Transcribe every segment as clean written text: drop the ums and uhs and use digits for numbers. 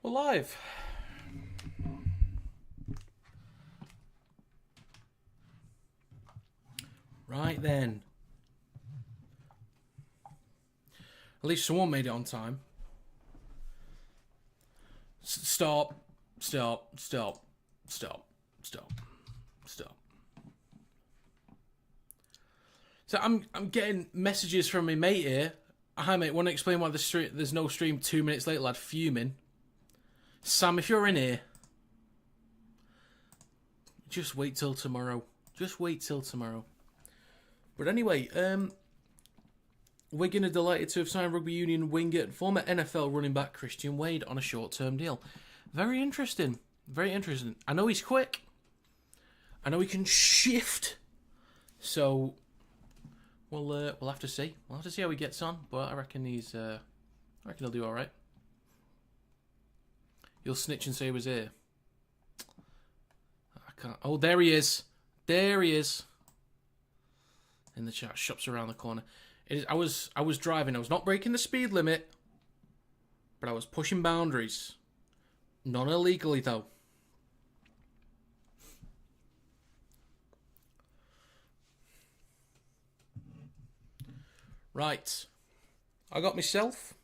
We're live. Right then. At least someone made it on time. Stop. Stop. Stop. Stop. Stop. Stop. So I'm getting messages from my mate here. Hi mate, want to explain why there's no stream 2 minutes late, lad? Fuming. Sam, if you're in here, just wait till tomorrow. Just wait till tomorrow. But anyway, Wigan are delighted to have signed rugby union winger and former NFL running back Christian Wade on a short-term deal. Very interesting. Very interesting. I know he's quick. I know he can shift. So we'll have to see. We'll have to see how he gets on. But I reckon he'll do all right. You'll snitch and say he was here. I can't. Oh, there he is. There he is. In the chat, shops around the corner. I was driving. I was not breaking the speed limit, but I was pushing boundaries. Not illegally though. Right. I got myself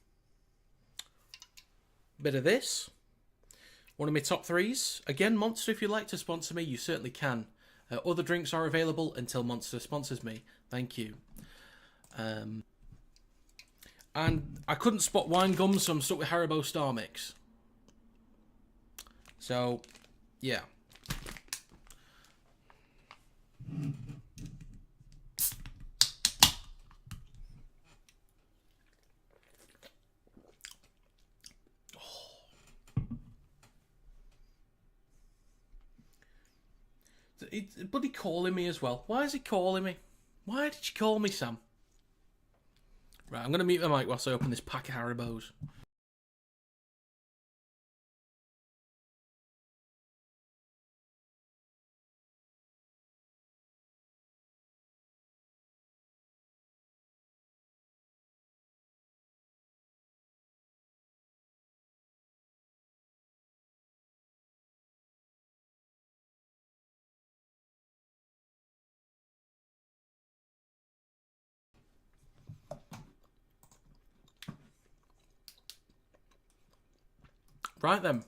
a bit of this. One of my top threes. Again, Monster, if you'd like to sponsor me, you certainly can. Other drinks are available until Monster sponsors me. Thank you. And I couldn't spot wine gums, so I'm stuck with Haribo Star Mix. So, yeah. He's bloody calling me as well. Why is he calling me? Why did you call me, Sam? Right, I'm going to mute the mic whilst I open this pack of Haribos. Right then.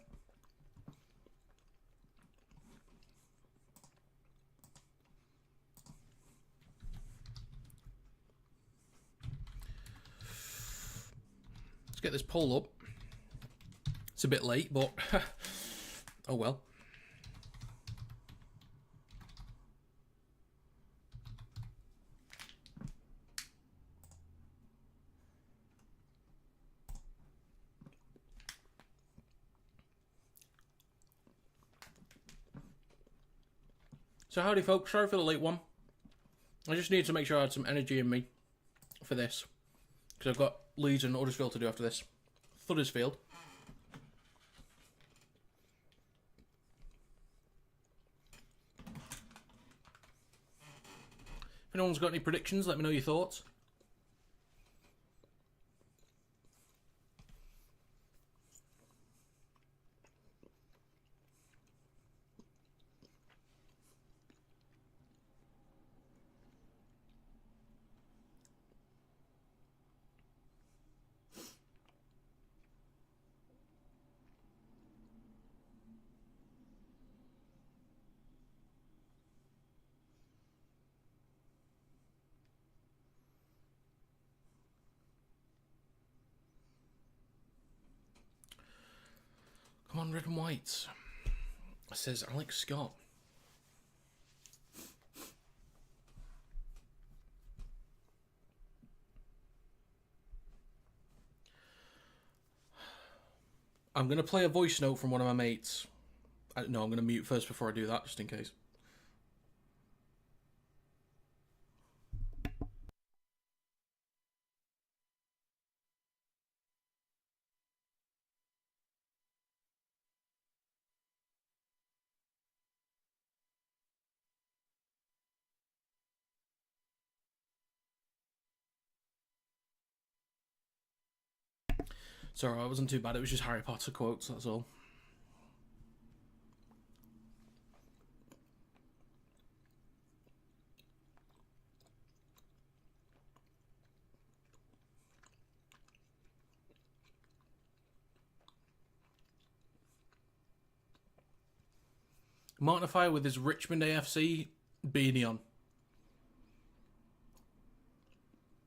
Let's get this poll up. It's a bit late, but oh well. So howdy folks, sorry for the late one. I just needed to make sure I had some energy in me for this. Because I've got Leeds and Huddersfield to do after this. Huddersfield. If anyone's got any predictions, let me know your thoughts. Come on, red and white. Says Alex Scott. I'm going to play a voice note from one of my mates. No, I'm going to mute first before I do that, just in case. Sorry, it wasn't too bad. It was just Harry Potter quotes, that's all. Mortify with his Richmond AFC beanie on.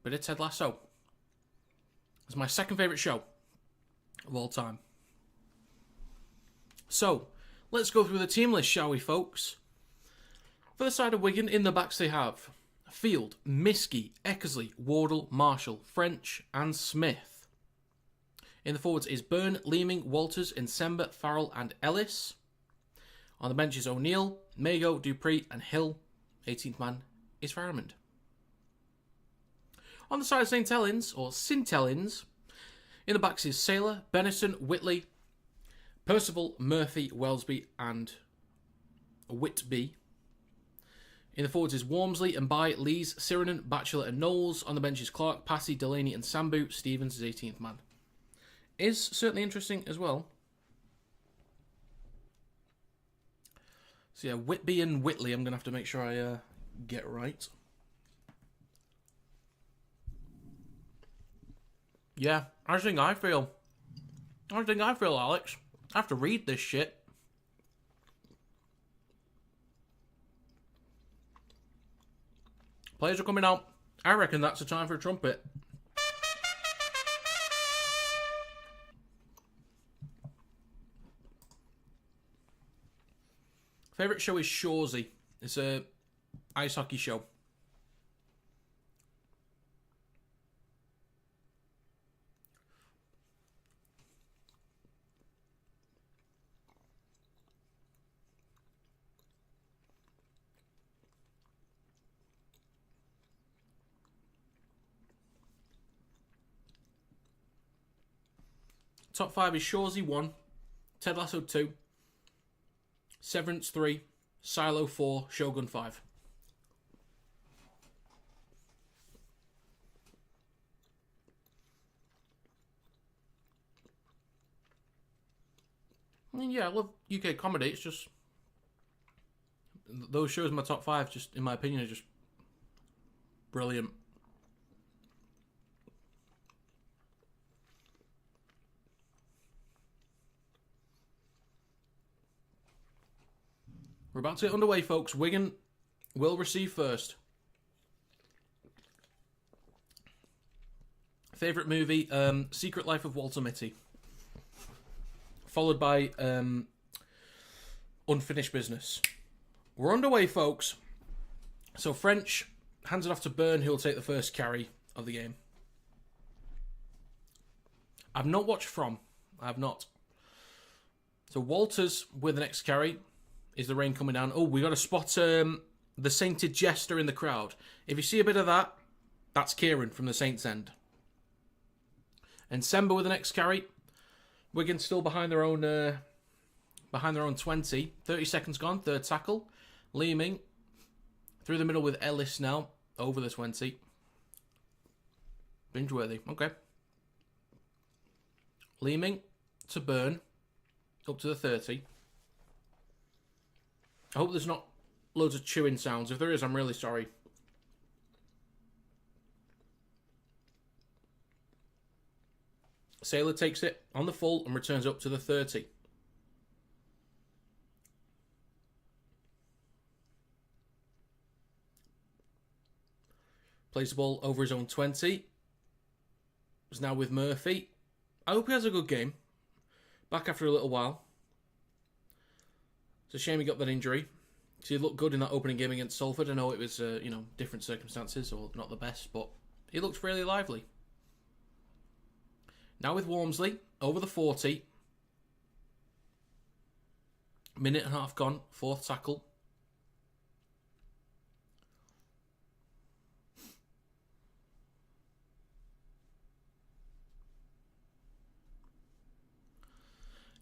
But it's Ted Lasso. It's my second favourite show of all time. So, let's go through the team list, shall we, folks? For the side of Wigan, in the backs they have Field, Miskey, Eckersley, Wardle, Marshall, French and Smith. In the forwards is Byrne, Leeming, Walters, Nsemba, Farrell and Ellis. On the bench is O'Neill, Mago, Dupree and Hill. 18th man is Farrimond. On the side of St Helens, or St Helens, in the backs is Saylor, Benison, Whitley, Percival, Murphy, Wellesby and Whitby. In the forwards is Wormsley, Mbai, Lees, Sirinen, Batchelor and Knowles. On the bench is Clark, Passy, Delaney and Sambu. Stevens is 18th man. Is certainly interesting as well. So yeah, Whitby and Whitley, I'm going to have to make sure I get right. Yeah, I think I feel, Alex. I have to read this shit. Players are coming out. I reckon that's the time for a trumpet. Favourite show is Shawsey. It's a ice hockey show. Top 5 is Shawsey 1, Ted Lasso 2, Severance 3, Silo 4, Shogun 5. I mean, yeah, I love UK comedy. It's just those shows in my top 5, just in my opinion, are just brilliant. We're about to get underway, folks. Wigan will receive first. Favourite movie, Secret Life of Walter Mitty. Followed by Unfinished Business. We're underway, folks. So French hands it off to Byrne, who will take the first carry of the game. I've not watched From. I have not. So Walters with the next carry. Is the rain coming down? Oh, we got to spot the Sainted Jester in the crowd. If you see a bit of that, that's Kieran from the Saints End. And Semba with the next carry. Wigan still behind their own 20. 30 seconds gone. Third tackle. Leeming through the middle with Ellis now over the 20. Binge-worthy. Okay. Leeming to Byrne up to the 30. I hope there's not loads of chewing sounds. If there is, I'm really sorry. Saylor takes it on the full and returns up to the 30. Plays the ball over his own 20. Is now with Murphy. I hope he has a good game. Back after a little while. It's a shame he got that injury. He looked good in that opening game against Salford. I know it was, different circumstances or not the best, but he looked really lively. Now with Wormsley, over the 40. Minute and a half gone, fourth tackle.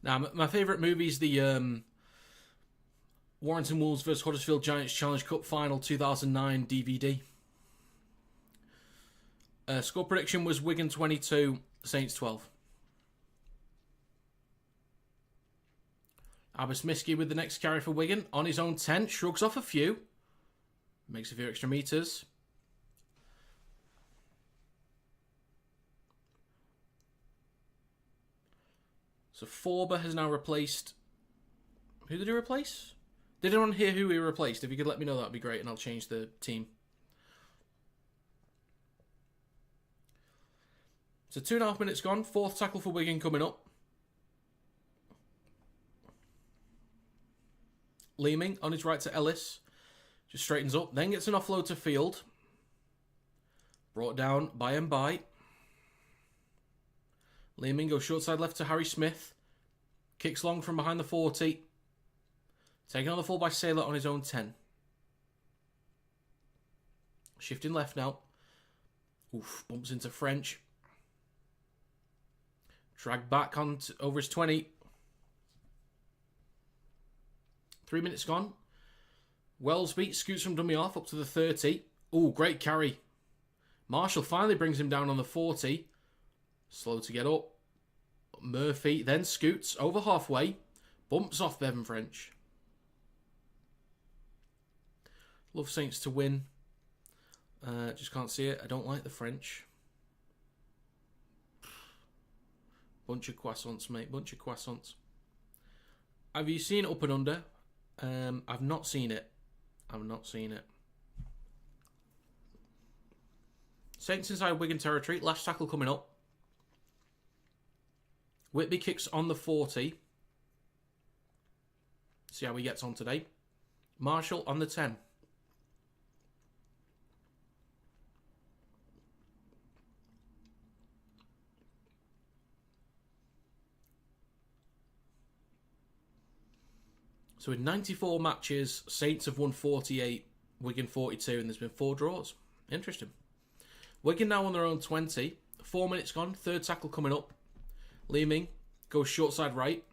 Now, my favourite movie is the Warrington Wolves vs Huddersfield Giants Challenge Cup Final 2009 DVD. Score prediction was Wigan 22, Saints 12. Abasmiski with the next carry for Wigan. On his own 10. Shrugs off a few. Makes a few extra metres. So Forber has now replaced... Who did he replace? Did anyone hear who he replaced? If you could let me know, that would be great, and I'll change the team. So 2.5 minutes gone. Fourth tackle for Wigan coming up. Leeming on his right to Ellis. Just straightens up. Then gets an offload to Field. Brought down by and by. Leeming goes short side left to Harry Smith. Kicks long from behind the 40. Taken on the full by Sailor on his own 10. Shifting left now. Oof, bumps into French. Dragged back on over his 20. 3 minutes gone. Wellsby scoots from dummy off up to the 30. Ooh, great carry. Marshall finally brings him down on the 40. Slow to get up. Murphy then scoots over halfway. Bumps off Bevan French. Love Saints to win. Just can't see it. I don't like the French. Bunch of croissants, mate. Bunch of croissants. Have you seen Up and Under? I've not seen it. I've not seen it. Saints inside Wigan territory. Last tackle coming up. Whitby kicks on the 40. See how he gets on today. Marshall on the 10. So in 94 matches, Saints have won 48, Wigan 42, and there's been 4 draws. Interesting. Wigan now on their own 20. 4 minutes gone. Third tackle coming up. Leeming goes short side right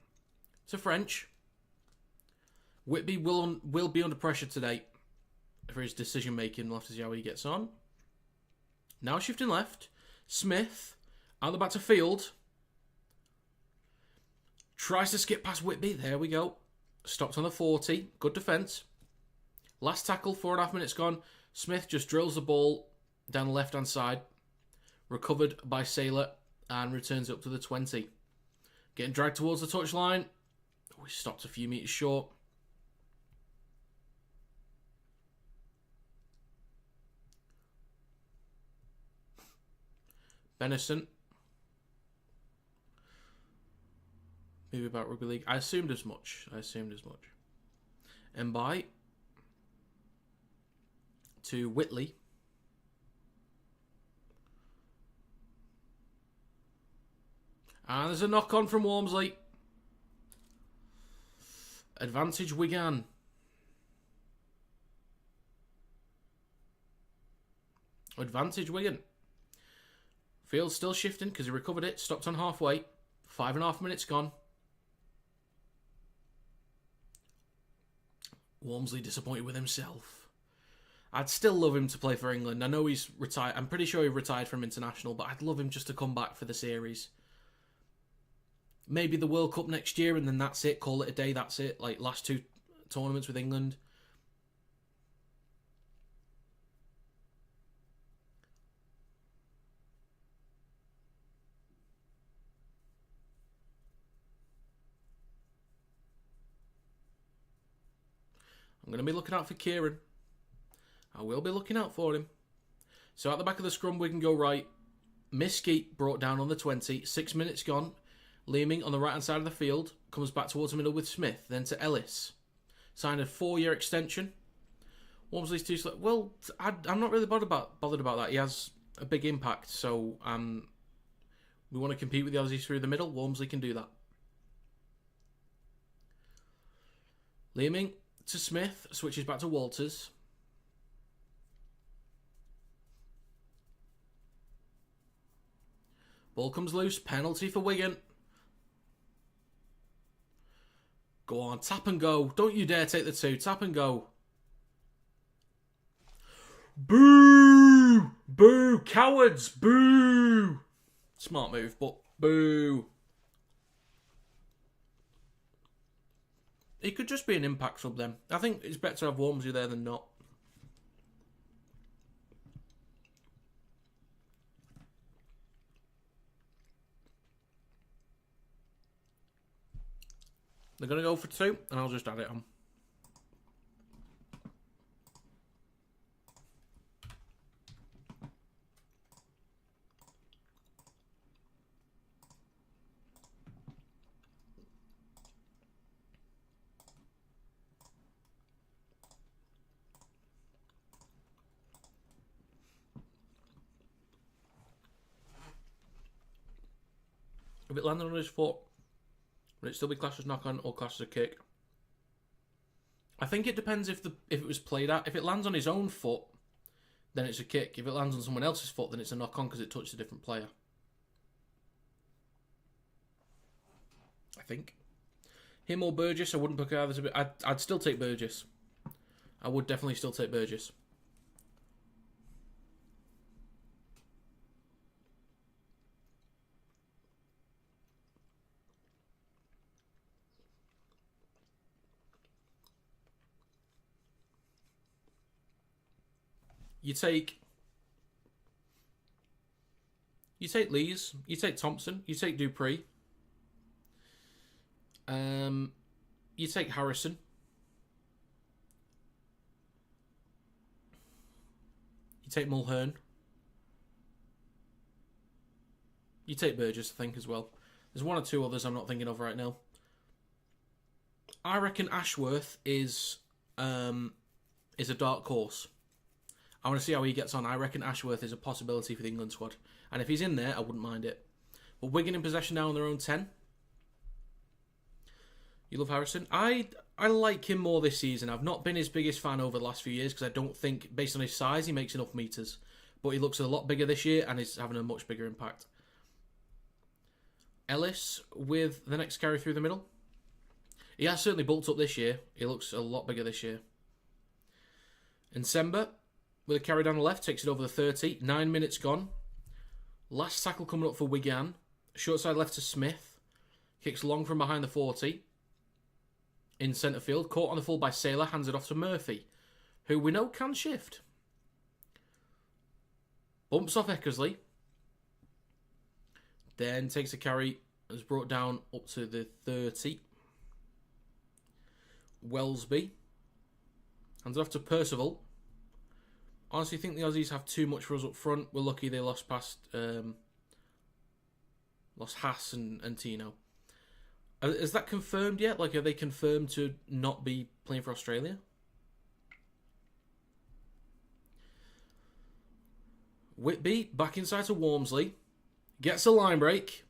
to French. Whitby will be under pressure today for his decision making. We'll have to see how he gets on. Now shifting left. Smith out the back to Field. Tries to skip past Whitby. There we go. Stopped on the 40. Good defence. Last tackle, 4.5 minutes gone. Smith just drills the ball down the left-hand side. Recovered by Sailor and returns up to the 20. Getting dragged towards the touchline. Oh, he stopped a few metres short. Benison. Maybe about Rugby League. I assumed as much. Mbai to Whitley. And there's a knock-on from Walmsley. Advantage Wigan. Advantage Wigan. Field still shifting because he recovered it. Stopped on halfway. 5.5 minutes gone. Walmsley disappointed with himself. I'd still love him to play for England. I know he's retired. I'm pretty sure he retired from international, but I'd love him just to come back for the series. Maybe the World Cup next year, and then that's it. Call it a day, that's it. Like, last 2 tournaments with England. I'm going to be looking out for Kieran. I will be looking out for him. So at the back of the scrum, we can go right. Miski brought down on the 20. 6 minutes gone. Leeming on the right-hand side of the field. Comes back towards the middle with Smith. Then to Ellis. Signed a 4-year extension. Walmsley's too slow. Well, I'm not really bothered about that. He has a big impact. So we want to compete with the Aussies through the middle. Walmsley can do that. Leeming to Smith. Switches back to Walters. Ball comes loose. Penalty for Wigan. Go on. Tap and go. Don't you dare take the 2. Tap and go. Boo! Boo! Cowards! Boo! Smart move, but boo. He could just be an impact sub then. I think it's better to have Wormsley there than not. They're going to go for 2, and I'll just add it on. If it landed on his foot, would it still be classed as knock-on or classed as a kick? I think it depends if it was played at. If it lands on his own foot, then it's a kick. If it lands on someone else's foot, then it's a knock-on because it touched a different player. I think. Him or Burgess, I wouldn't pick either. I'd still take Burgess. I would definitely still take Burgess. You take Lees, you take Thompson, you take Dupree, you take Harrison, you take Mulhern, you take Burgess, I think, as well. There's 1 or 2 others I'm not thinking of right now. I reckon Ashworth is a dark horse. I want to see how he gets on. I reckon Ashworth is a possibility for the England squad. And if he's in there, I wouldn't mind it. But Wigan in possession now on their own 10. You love Harrison? I like him more this season. I've not been his biggest fan over the last few years because I don't think, based on his size, he makes enough metres. But he looks a lot bigger this year and is having a much bigger impact. Ellis with the next carry through the middle. He has certainly bulked up this year. He looks a lot bigger this year. And Semba with a carry down the left, takes it over the 30. 9 minutes gone. Last tackle coming up for Wigan. Short side left to Smith. Kicks long from behind the 40. In centre field. Caught on the full by Saylor. Hands it off to Murphy, who we know can shift. Bumps off Eckersley. Then takes a carry. Is brought down up to the 30. Wellesby. Hands it off to Percival. Honestly, think the Aussies have too much for us up front. We're lucky they lost past lost Haas and Tino. Is that confirmed yet? Like, are they confirmed to not be playing for Australia? Whitby back inside to Wormsley. Gets a line break.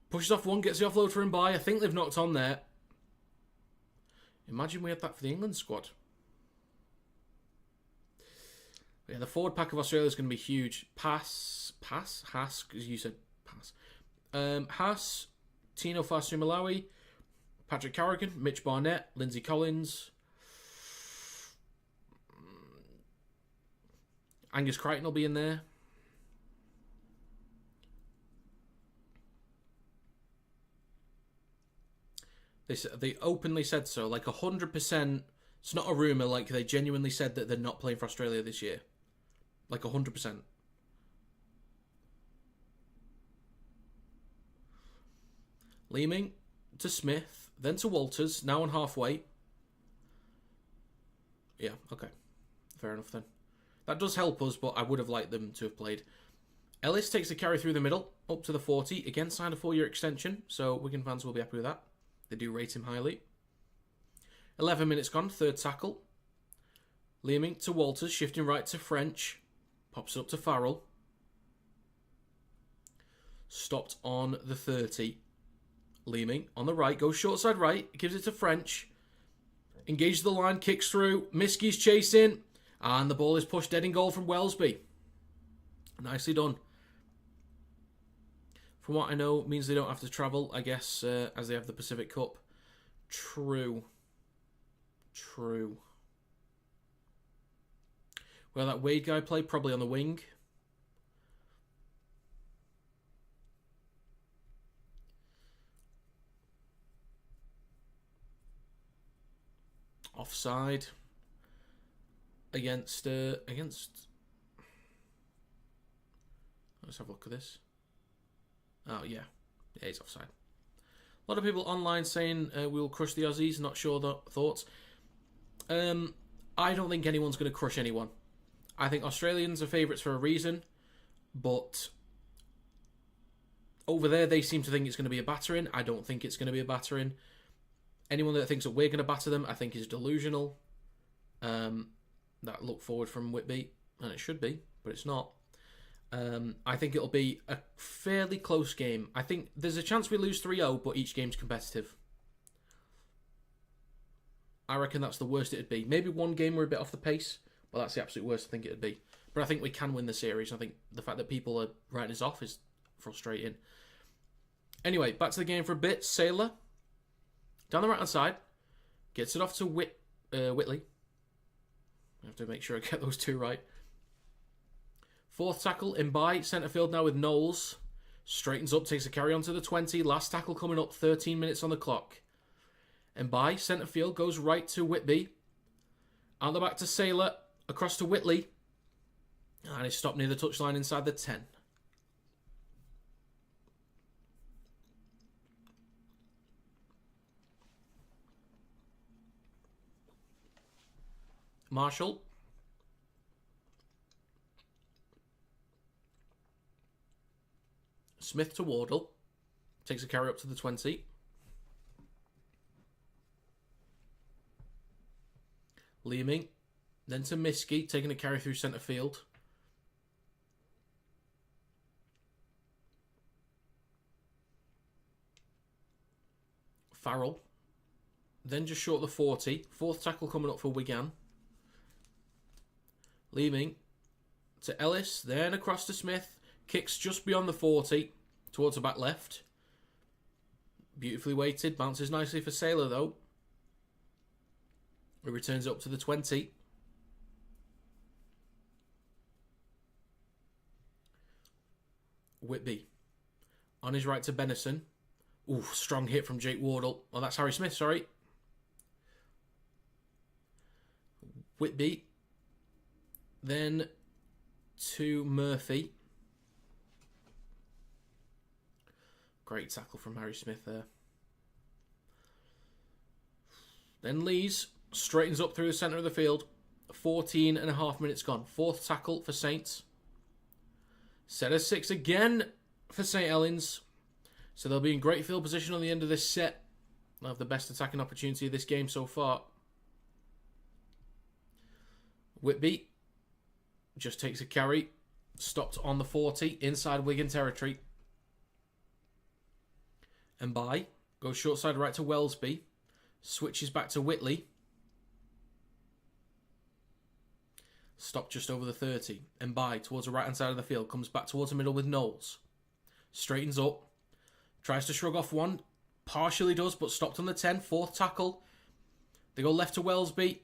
Pushes off one, gets the offload for him by. I think they've knocked on there. Imagine we had that for the England squad. Yeah, the forward pack of Australia is going to be huge. Haas, because you said pass. Haas, Tino Fasumalawi, Patrick Carrigan, Mitch Barnett, Lindsay Collins. Angus Crichton will be in there. They openly said so, like 100%. It's not a rumour, like they genuinely said that they're not playing for Australia this year. Like 100%. Leeming to Smith, then to Walters, now on halfway. Yeah, okay. Fair enough then. That does help us, but I would have liked them to have played. Ellis takes the carry through the middle, up to the 40. Again, signed a 4-year extension, so Wigan fans will be happy with that. They do rate him highly. 11 minutes gone, third tackle. Leeming to Walters, shifting right to French. Pops it up to Farrell. Stopped on the 30. Leeming on the right, goes short side right, gives it to French. Engages the line, kicks through. Miskey's chasing. And the ball is pushed dead in goal from Wellesby. Nicely done. From what I know, it means they don't have to travel, I guess, as they have the Pacific Cup. True. Well, that Wade guy play probably on the wing. Offside. Against... Let's have a look at this. Oh, yeah. Yeah, he's offside. A lot of people online saying we'll crush the Aussies. Not sure thoughts. I don't think anyone's going to crush anyone. I think Australians are favourites for a reason. But over there, they seem to think it's going to be a battering. I don't think it's going to be a battering. Anyone that thinks that we're going to batter them, I think is delusional. That look forward from Whitby, and it should be, but it's not. I think it'll be a fairly close game. I think there's a chance we lose 3-0, but each game's competitive. I reckon that's the worst it'd be. Maybe one game we're a bit off the pace, but that's the absolute worst I think it'd be. But I think we can win the series. I think the fact that people are writing us off is frustrating. Anyway, back to the game for a bit. Sailor, down the right-hand side, gets it off to Whitley. I have to make sure I get those two right. Fourth tackle in by centre field now with Knowles. Straightens up, takes a carry on to the 20. Last tackle coming up, 13 minutes on the clock. And by centre field goes right to Whitby. Out the back to Sailor, across to Whitley. And he's stopped near the touchline inside the 10. Marshall. Smith to Wardle. Takes a carry up to the 20. Leaming. Then to Miskey, taking a carry through centre field. Farrell. Then just short of the 40. Fourth tackle coming up for Wigan. Leaming to Ellis. Then across to Smith. Kicks just beyond the 40. Towards the back left. Beautifully weighted. Bounces nicely for Sailor though. He returns up to the 20. Whitby. On his right to Benison. Ooh, strong hit from Jake Wardle. Oh, that's Harry Smith, sorry. Whitby. Then to Murphy. Great tackle from Harry Smith there. Then Lees straightens up through the centre of the field. 14 and a half minutes gone. Fourth tackle for Saints. Set of 6 again for St. Helens. So they'll be in great field position on the end of this set. They'll have the best attacking opportunity of this game so far. Whitby just takes a carry. Stopped on the 40 inside Wigan territory. And by goes short side right to Wellesby. Switches back to Whitley. Stopped just over the 30. And by towards the right hand side of the field. Comes back towards the middle with Knowles. Straightens up. Tries to shrug off one. Partially does, but stopped on the 10. Fourth tackle. They go left to Wellesby.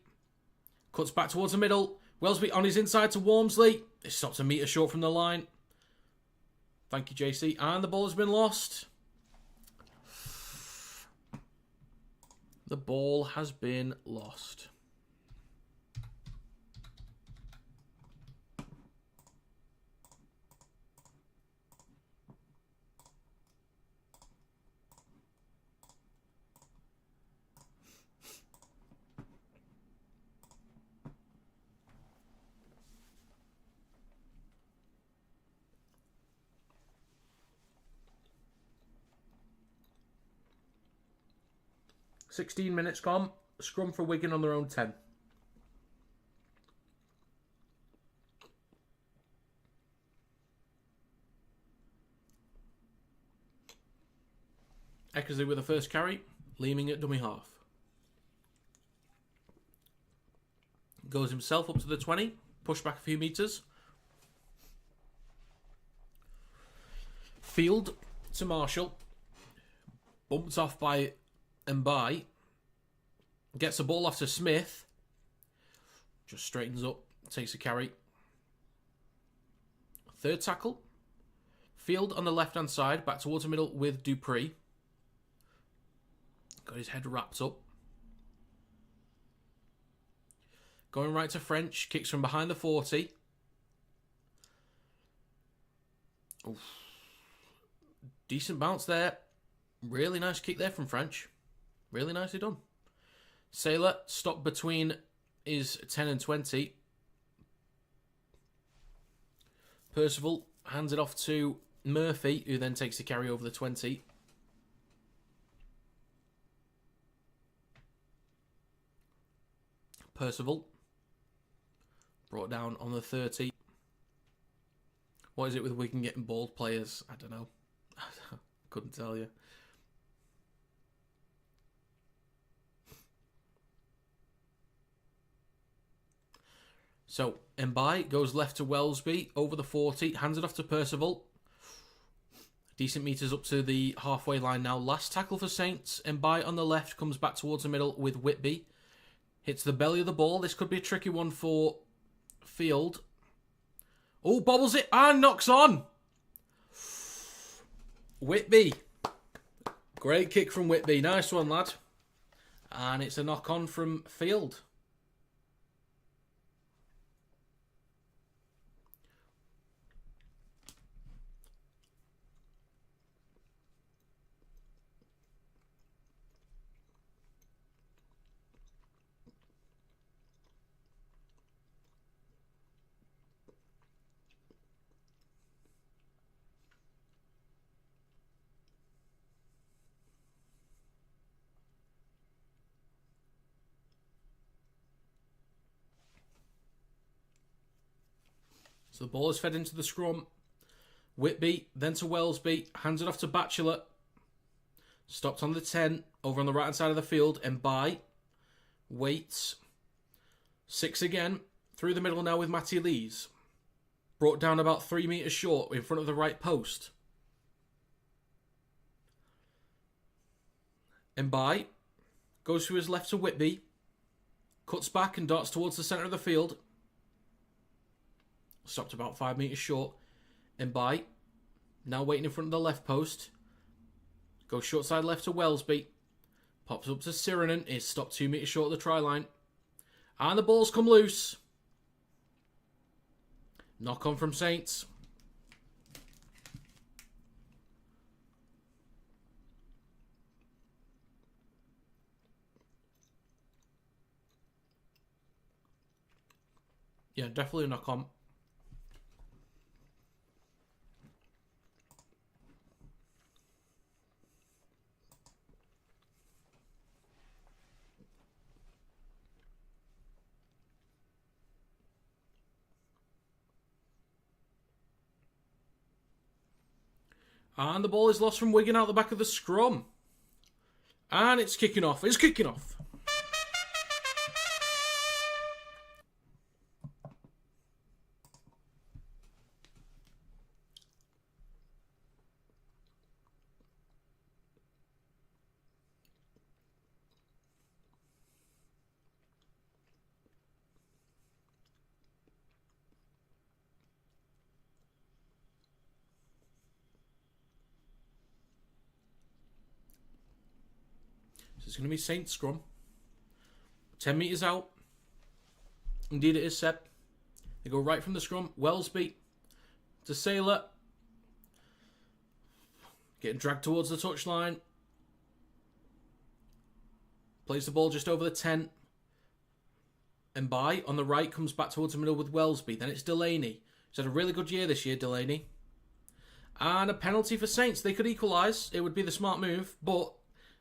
Cuts back towards the middle. Wellesby on his inside to Walmsley. It stops a metre short from the line. Thank you, JC. And the ball has been lost. The ball has been lost. "16 minutes gone. Scrum for Wigan on their own 10. Eckersley with the first carry. Leaming at dummy half. Goes himself up to the 20. Push back a few metres. Field to Marshall. Bumped off by Mbai. Gets the ball off to Smith. Just straightens up. Takes a carry. Third tackle. Field on the left-hand side. Back towards the middle with Dupree. Got his head wrapped up. Going right to French. Kicks from behind the 40. Oof. Decent bounce there. Really nice kick there from French. Really nicely done. Sailor stopped between his 10 and 20. Percival hands it off to Murphy, who then takes the carry over the 20. Percival brought down on the 30. What is it with Wigan getting bald players? I don't know. Couldn't tell you. So, Mbai goes left to Wellesby, over the 40, hands it off to Percival. Decent meters up to the halfway line now. Last tackle for Saints. Mbai on the left, comes back towards the middle with Whitby. Hits the belly of the ball. This could be a tricky one for Field. Oh, bobbles it and knocks on. Whitby. Great kick from Whitby. Nice one, lad. And it's a knock on from Field. So the ball is fed into the scrum. Whitby, then to Wellesby. Hands it off to Batchelor. Stopped on the 10. Over on the right-hand side of the field. Mbai. Waits. 6 again. Through the middle now with Matty Lees. Brought down about 3 metres short in front of the right post. Mbai. Goes to his left to Whitby. Cuts back and darts towards the centre of the field. Stopped about 5 metres short. Mbai. Now waiting in front of the left post. Goes short side left to Wellesby. Pops up to Sirenen. Is stopped 2 metres short of the try line. And the ball's come loose. Knock on from Saints. Yeah, definitely a knock on. And the ball is lost from Wigan out the back of the scrum. And it's kicking off. It's kicking off. It's going to be Saints scrum. 10 metres out. Indeed it is, Seb. They go right from the scrum. Wellesby to Sailor. Getting dragged towards the touchline. Plays the ball just over the 10. Mbai on the right comes back towards the middle with Wellesby. Then it's Delaney. He's had a really good year this year, Delaney. And a penalty for Saints. They could equalise. It would be the smart move, but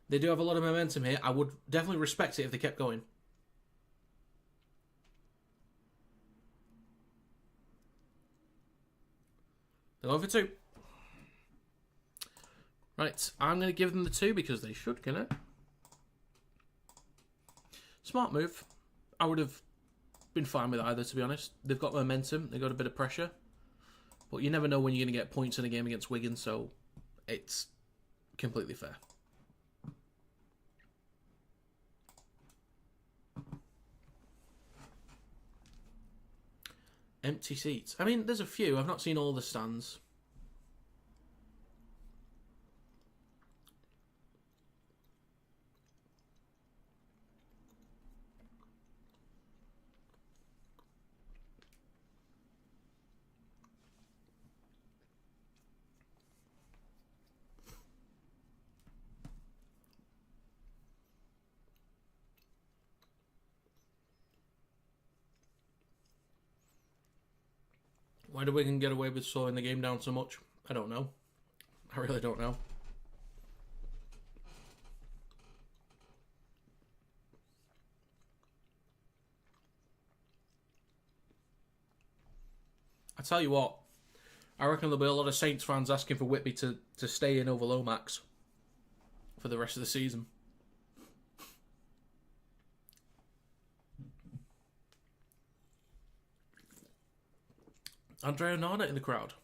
they do have a lot of momentum here. I would definitely respect it if they kept going. They're going for 2. Right, I'm going to give them the 2 because they should, can I? Smart move. I would have been fine with either, to be honest. They've got momentum. They've got a bit of pressure. But you never know when you're going to get points in a game against Wigan, so it's completely fair. Empty seats. I mean, there's a few. I've not seen all the stands. Why do Wigan get away with slowing the game down so much? I don't know. I really don't know. I tell you what, I reckon there'll be a lot of Saints fans asking for Whitby to stay in over Lomax for the rest of the season. Andrea Nana in the crowd.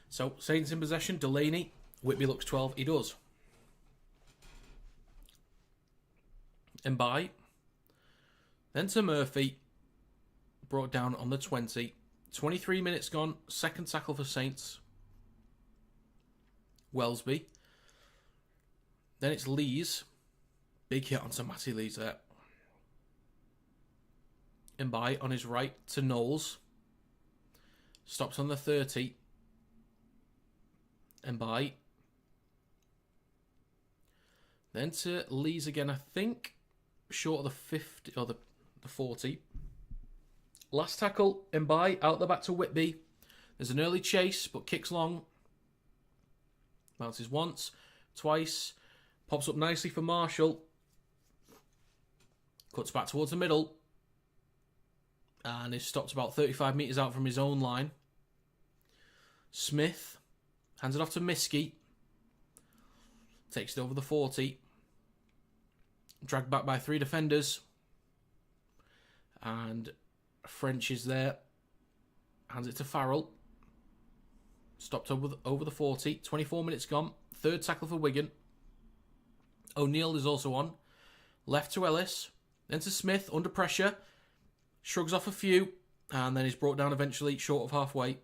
So, Saints in possession, Delaney. Whitby looks 12. He does. Mbai. Then to Murphy. Brought down on the 20. 23 minutes gone. Second tackle for Saints. Wellesby. Then it's Lees. Big hit onto Matty Lees there. Mbai on his right to Knowles. Stops on the 30. Mbai. Then to Lees again, I think. Short of the 50 or the 40. Last tackle, Mbai out the back to Whitby. There's an early chase, but kicks long. Bounces once, twice. Pops up nicely for Marshall. Cuts back towards the middle. And is stopped about 35 metres out from his own line. Smith hands it off to Miskey. Takes it over the 40. Dragged back by 3 defenders. And French is there. Hands it to Farrell. Stopped over the 40. 24 minutes gone. Third tackle for Wigan. O'Neill is also on. Left to Ellis. Then to Smith under pressure. Shrugs off a few. And then is brought down eventually short of halfway.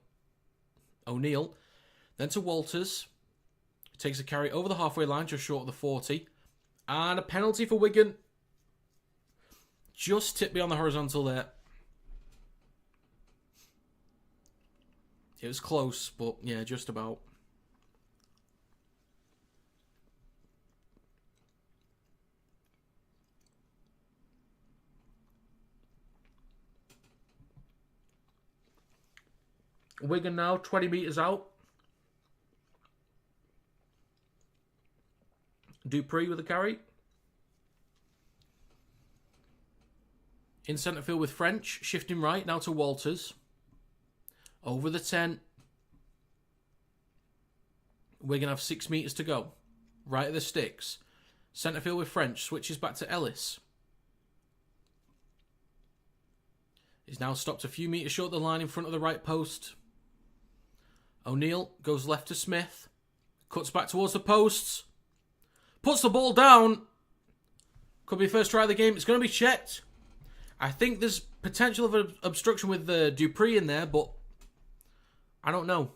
O'Neill. Then to Walters. Takes a carry over the halfway line just short of the 40. And a penalty for Wigan. Just tipped beyond the horizontal there. It was close, but yeah, just about. Wigan now, 20 metres out. Dupree with a carry. In centre field with French, shifting right, now to Walters. Over the 10. Wigan have 6 metres to go. Right at the sticks. Centre field with French, switches back to Ellis. He's now stopped a few metres short of the line in front of the right post. O'Neill goes left to Smith. Cuts back towards the posts. Puts the ball down. Could be first try of the game. It's going to be checked. I think there's potential of an obstruction with Dupree in there, but I don't know.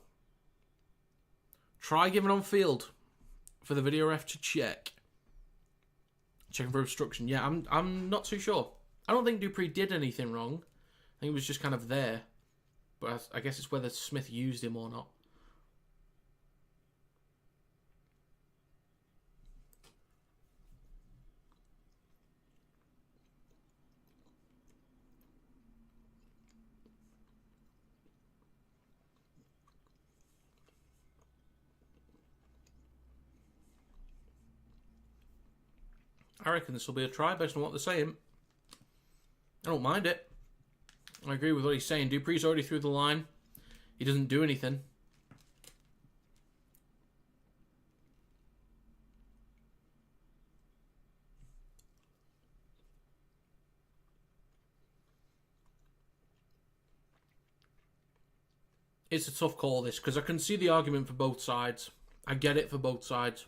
Try giving on field for the video ref to check. Checking for obstruction. Yeah, I'm not too sure. I don't think Dupree did anything wrong. I think he was just kind of there. But I guess it's whether Smith used him or not. I reckon this will be a try based on what they're saying. I don't mind it. I agree with what he's saying. Dupree's already through the line. He doesn't do anything. It's a tough call, this, because I can see the argument for both sides. I get it for both sides.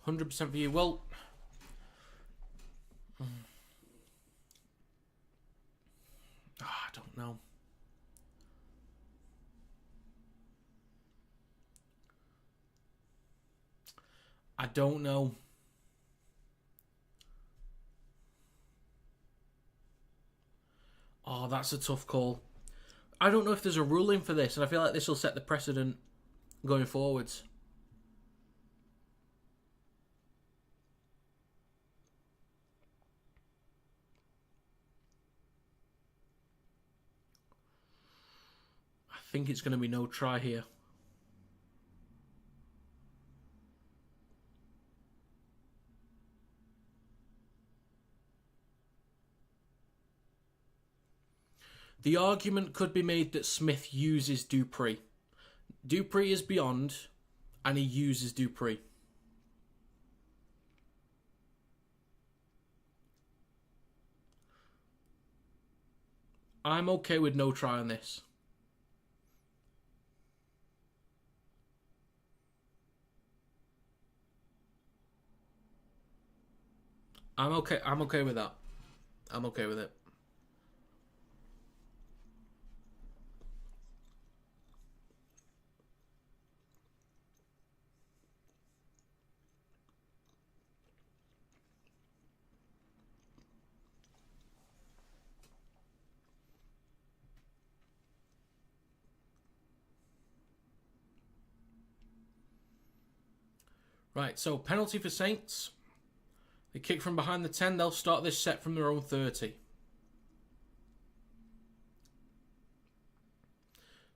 $100% for you. Well, don't know. I don't know. Oh, that's a tough call. I don't know if there's a ruling for this, and I feel like this will set the precedent going forwards. I think it's going to be no try here. The argument could be made that Smith uses Dupree. Dupree is beyond, and he uses Dupree. I'm okay with no try on this. I'm okay with that. I'm okay with it. Right, so penalty for Saints. They kick from behind the 10. They'll start this set from their own 30.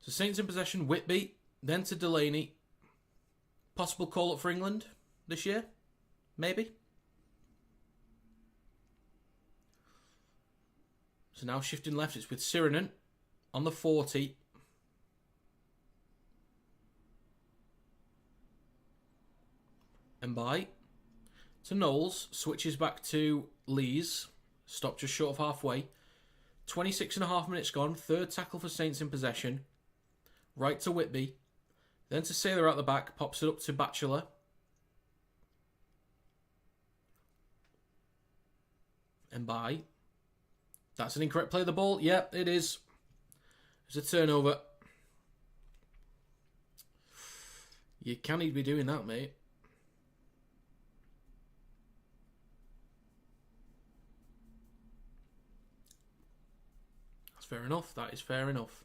So Saints in possession. Whitby. Then to Delaney. Possible call-up for England this year? Maybe. So now shifting left. It's with Sirinen on the 40. And by to Knowles, switches back to Lees, stopped just short of halfway. 26.5 minutes gone, third tackle for Saints in possession. Right to Whitby, then to Sailor out the back, pops it up to Batchelor. And by, that's an incorrect play of the ball. Yep, it is. It's a turnover. You can't even be doing that, mate. Fair enough. That is fair enough.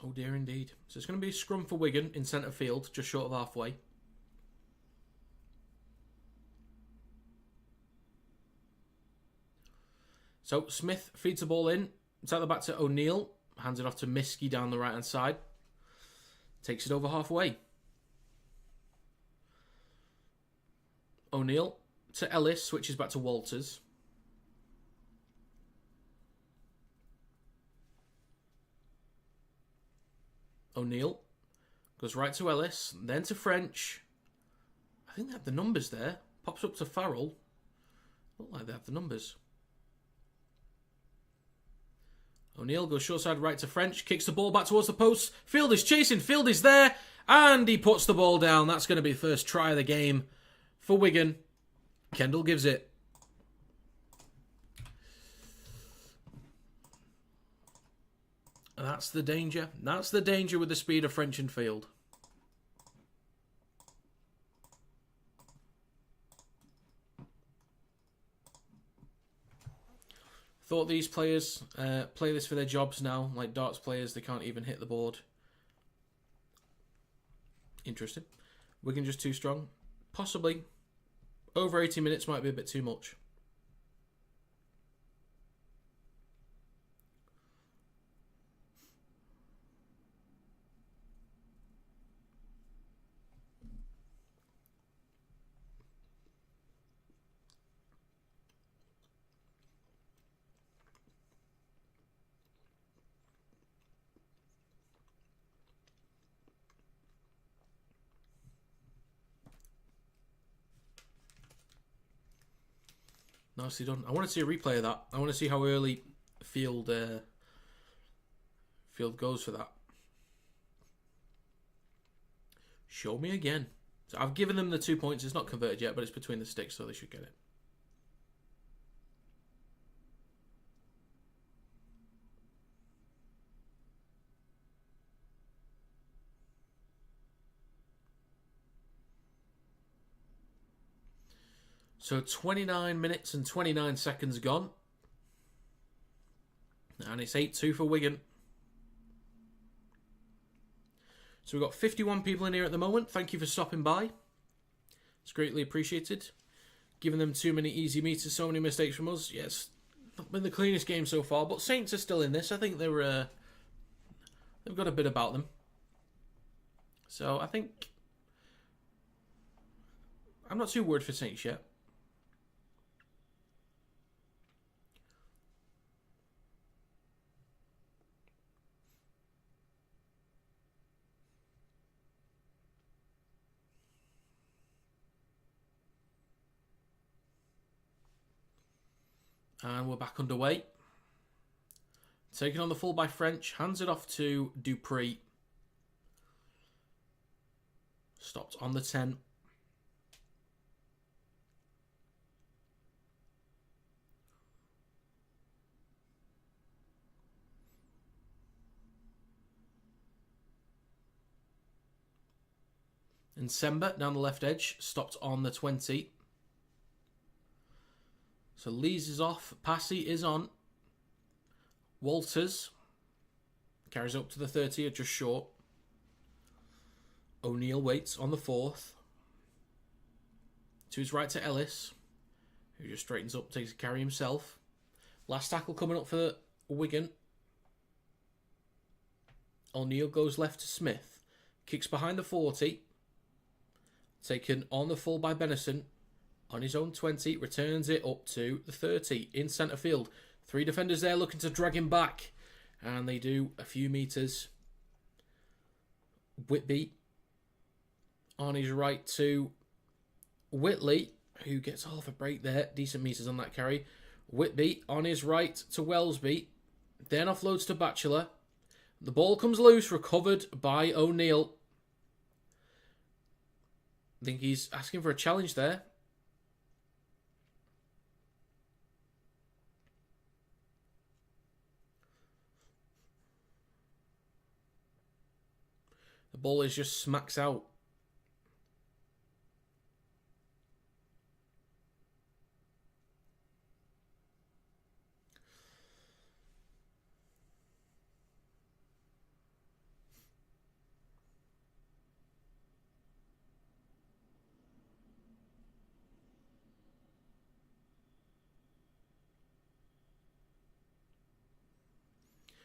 Oh dear indeed. So it's going to be a scrum for Wigan in centre field, just short of halfway. So Smith feeds the ball in. It's out the back to O'Neill. Hands it off to Miskey down the right hand side. Takes it over halfway. O'Neill to Ellis, switches back to Walters. O'Neill goes right to Ellis, then to French. I think they have the numbers there. Pops up to Farrell. Look like they have the numbers. O'Neill goes short side right to French, kicks the ball back towards the post. Field is chasing, Field is there, and he puts the ball down. That's going to be the first try of the game for Wigan. Kendall gives it. That's the danger. That's the danger with the speed of French and Field. Thought these players play this for their jobs now. Like darts players, they can't even hit the board. Interesting. Wigan just too strong? Possibly. Over 80 minutes might be a bit too much. Nicely done. I want to see a replay of that. I want to see how early Field goes for that. Show me again. So I've given them the 2 points. It's not converted yet, but it's between the sticks, so they should get it. So 29 minutes and 29 seconds gone. And it's 8-2 for Wigan. So we've got 51 people in here at the moment. Thank you for stopping by. It's greatly appreciated. Giving them too many easy meters, so many mistakes from us. Yes, not been the cleanest game so far, but Saints are still in this. I think they've got a bit about them. So I think I'm not too worried for Saints yet. And we're back underway. Taken on the full by French. Hands it off to Dupree. Stopped on the 10. And Semba down the left edge. Stopped on the 20. So Lees is off. Passy is on. Walters carries up to the 30, just short. O'Neill waits on the 4th. To his right to Ellis, who just straightens up, takes a carry himself. Last tackle coming up for Wigan. O'Neill goes left to Smith. Kicks behind the 40. Taken on the full by Benison. On his own 20, returns it up to the 30 in centre field. 3 defenders there looking to drag him back. And they do a few metres. Whitby on his right to Whitley, who gets half a break there. Decent metres on that carry. Whitby on his right to Wellesby. Then offloads to Batchelor. The ball comes loose, recovered by O'Neill. I think he's asking for a challenge there. The ball is just smacks out.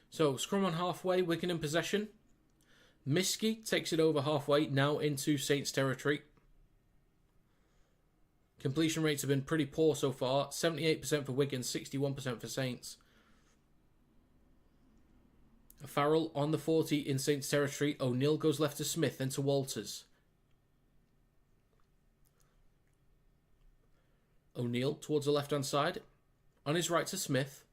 So, scrum on halfway, Wigan in possession. Miskey takes it over halfway, now into Saints territory. Completion rates have been pretty poor so far. 78% for Wigan, 61% for Saints. Farrell on the 40 in Saints territory. O'Neill goes left to Smith, then to Walters. O'Neill towards the left-hand side. On his right to Smith.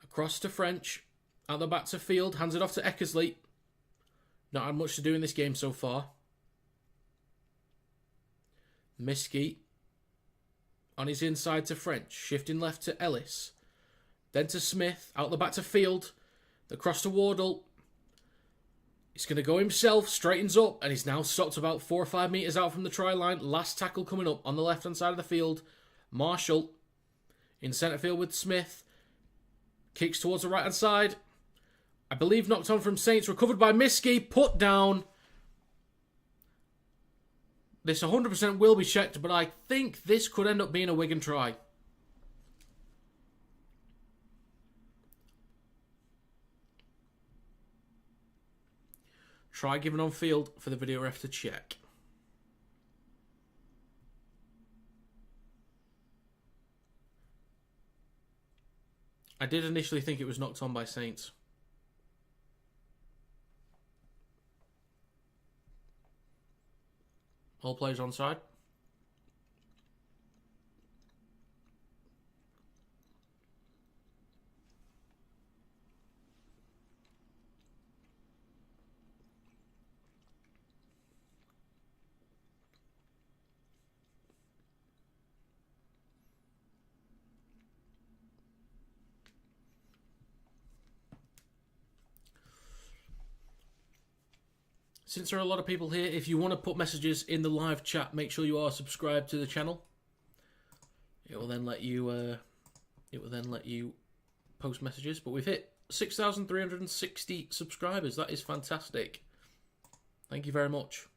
Across to French. Out the back to Field. Hands it off to Eckersley. Not had much to do in this game so far. Miskey on his inside to French. Shifting left to Ellis. Then to Smith. Out the back to Field. The cross to Wardle. He's going to go himself. Straightens up. And he's now stopped about 4 or 5 metres out from the try line. Last tackle coming up on the left-hand side of the field. Marshall in centre field with Smith. Kicks towards the right-hand side. I believe knocked on from Saints. Recovered by Miskey. Put down. This 100% will be checked, but I think this could end up being a Wigan try. Try given on field for the video ref to check. I did initially think it was knocked on by Saints. All players onside. Since there are a lot of people here, if you want to put messages in the live chat, make sure you are subscribed to the channel. It will then let you. Post messages. But we've hit 6,360 subscribers. That is fantastic. Thank you very much.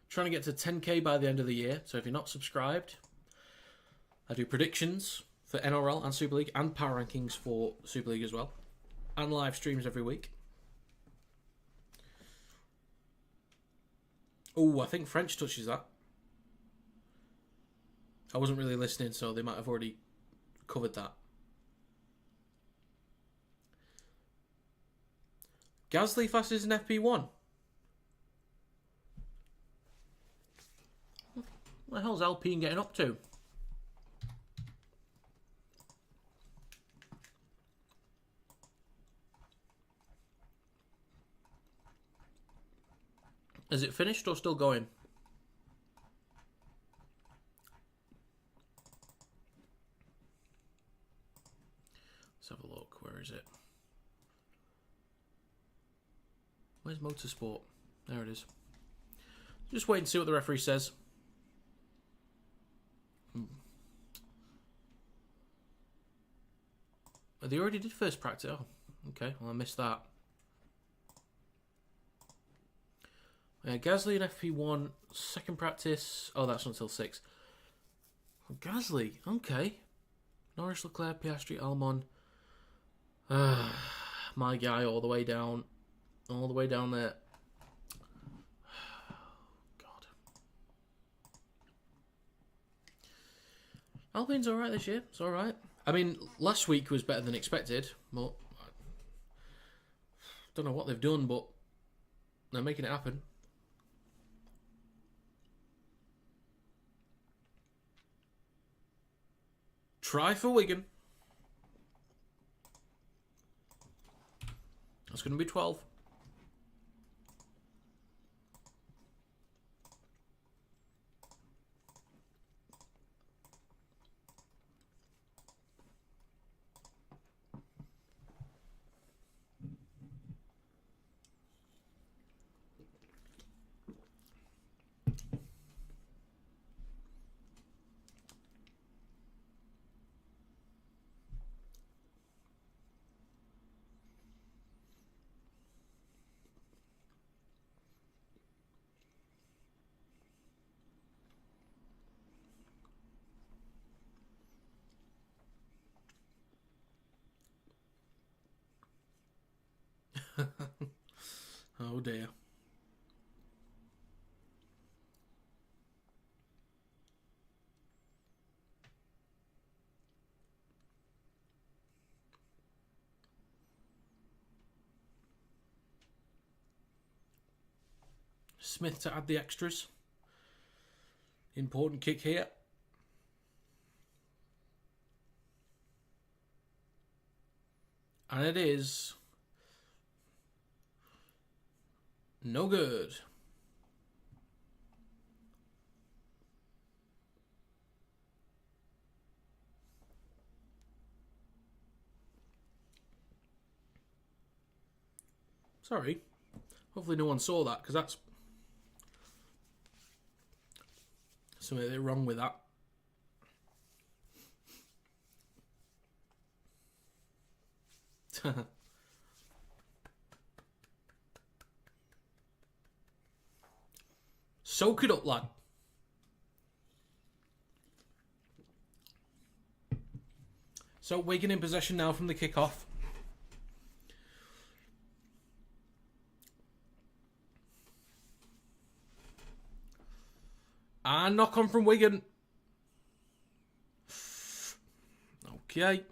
Trying to get to 10k by the end of the year. So if you're not subscribed, I do predictions for NRL and Super League and power rankings for Super League as well. And live streams every week. Oh, I think French touches that. I wasn't really listening, so they might have already covered that. Gasly fastest in FP1. What the hell's Alpine getting up to? Is it finished or still going? Let's have a look. Where is it? Where's Motorsport? There it is. Just wait and see what the referee says. Oh, they already did first practice. Oh, okay. Well, I missed that. Gasly in FP1, second practice. Oh, that's not until 6. Oh, Gasly, okay. Norris, Leclerc, Piastri, Albon. My guy all the way down. All the way down there. God. Alpine's alright this year. It's alright. I mean, last week was better than expected, but I don't know what they've done, but they're making it happen. Try for Wigan. That's going to be 12. Oh dear. Smith to add the extras. Important kick here. And it is no good. Sorry. Hopefully no one saw that, because that's something wrong with that. Soak it up, lad. So Wigan in possession now from the kickoff. And knock on from Wigan. Okay.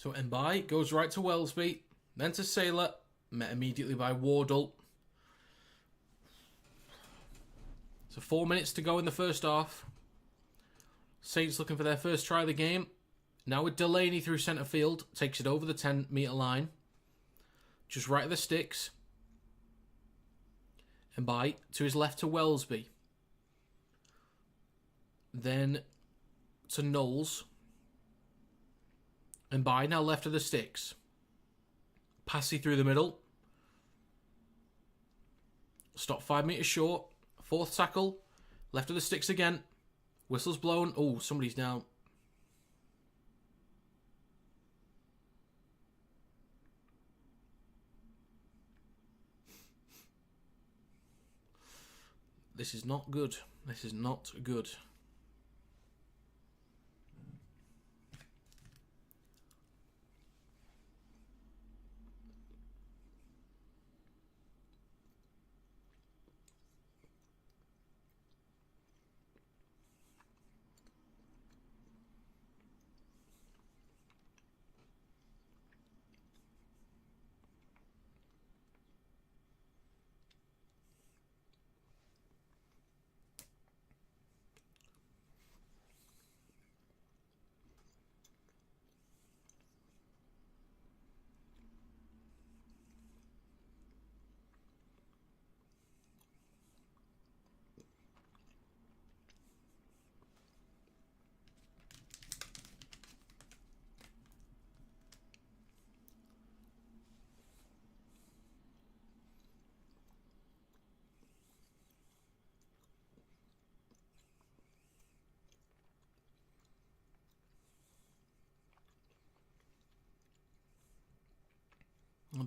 So Mbai goes right to Wellesby, then to Sailor, met immediately by Wardle. So 4 minutes to go in the first half. Saints looking for their first try of the game. Now with Delaney through centre field, takes it over the 10-metre line. Just right at the sticks. Mbai to his left to Wellesby. Then to Knowles. Mbai now left of the sticks. Passy through the middle. Stop 5 metres short. Fourth tackle. Left of the sticks again. Whistle's blown. Oh, somebody's down. This is not good. This is not good.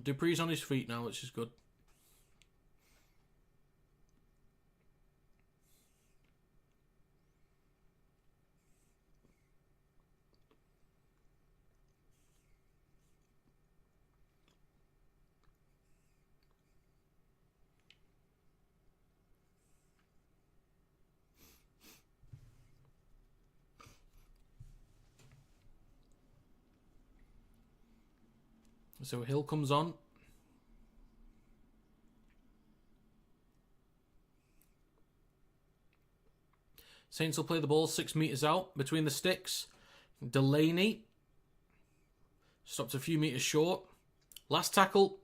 Dupree's on his feet now, which is good. So Hill comes on. Saints will play the ball 6 metres out between the sticks. Delaney stopped a few metres short. Last tackle.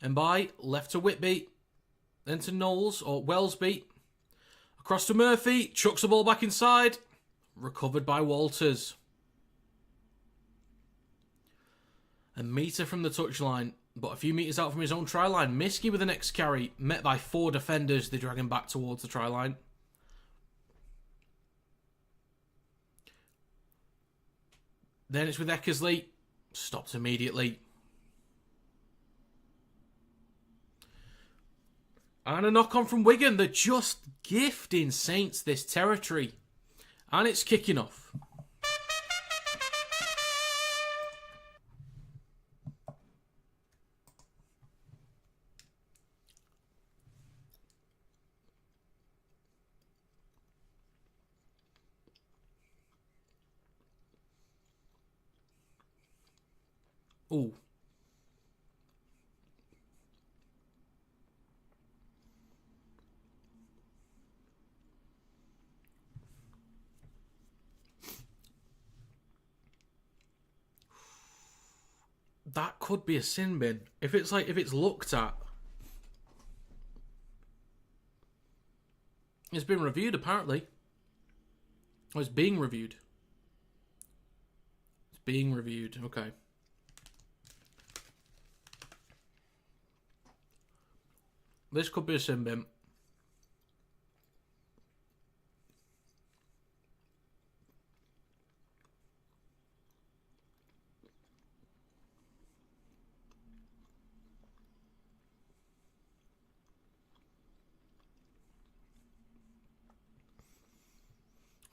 Mbai left to Whitby. Then to Knowles or Wellesby. Across to Murphy. Chucks the ball back inside. Recovered by Walters. A metre from the touchline, but a few metres out from his own try line. Miskey with the next carry, met by 4 defenders. They drag him back towards the try line. Then it's with Eckersley. Stopped immediately. And a knock on from Wigan. They're just gifting Saints this territory. And it's kicking off. Ooh. That could be a sin bin. If it's looked at. It's been reviewed apparently. Oh, it's being reviewed. It's being reviewed. Okay. This could be a sin bin.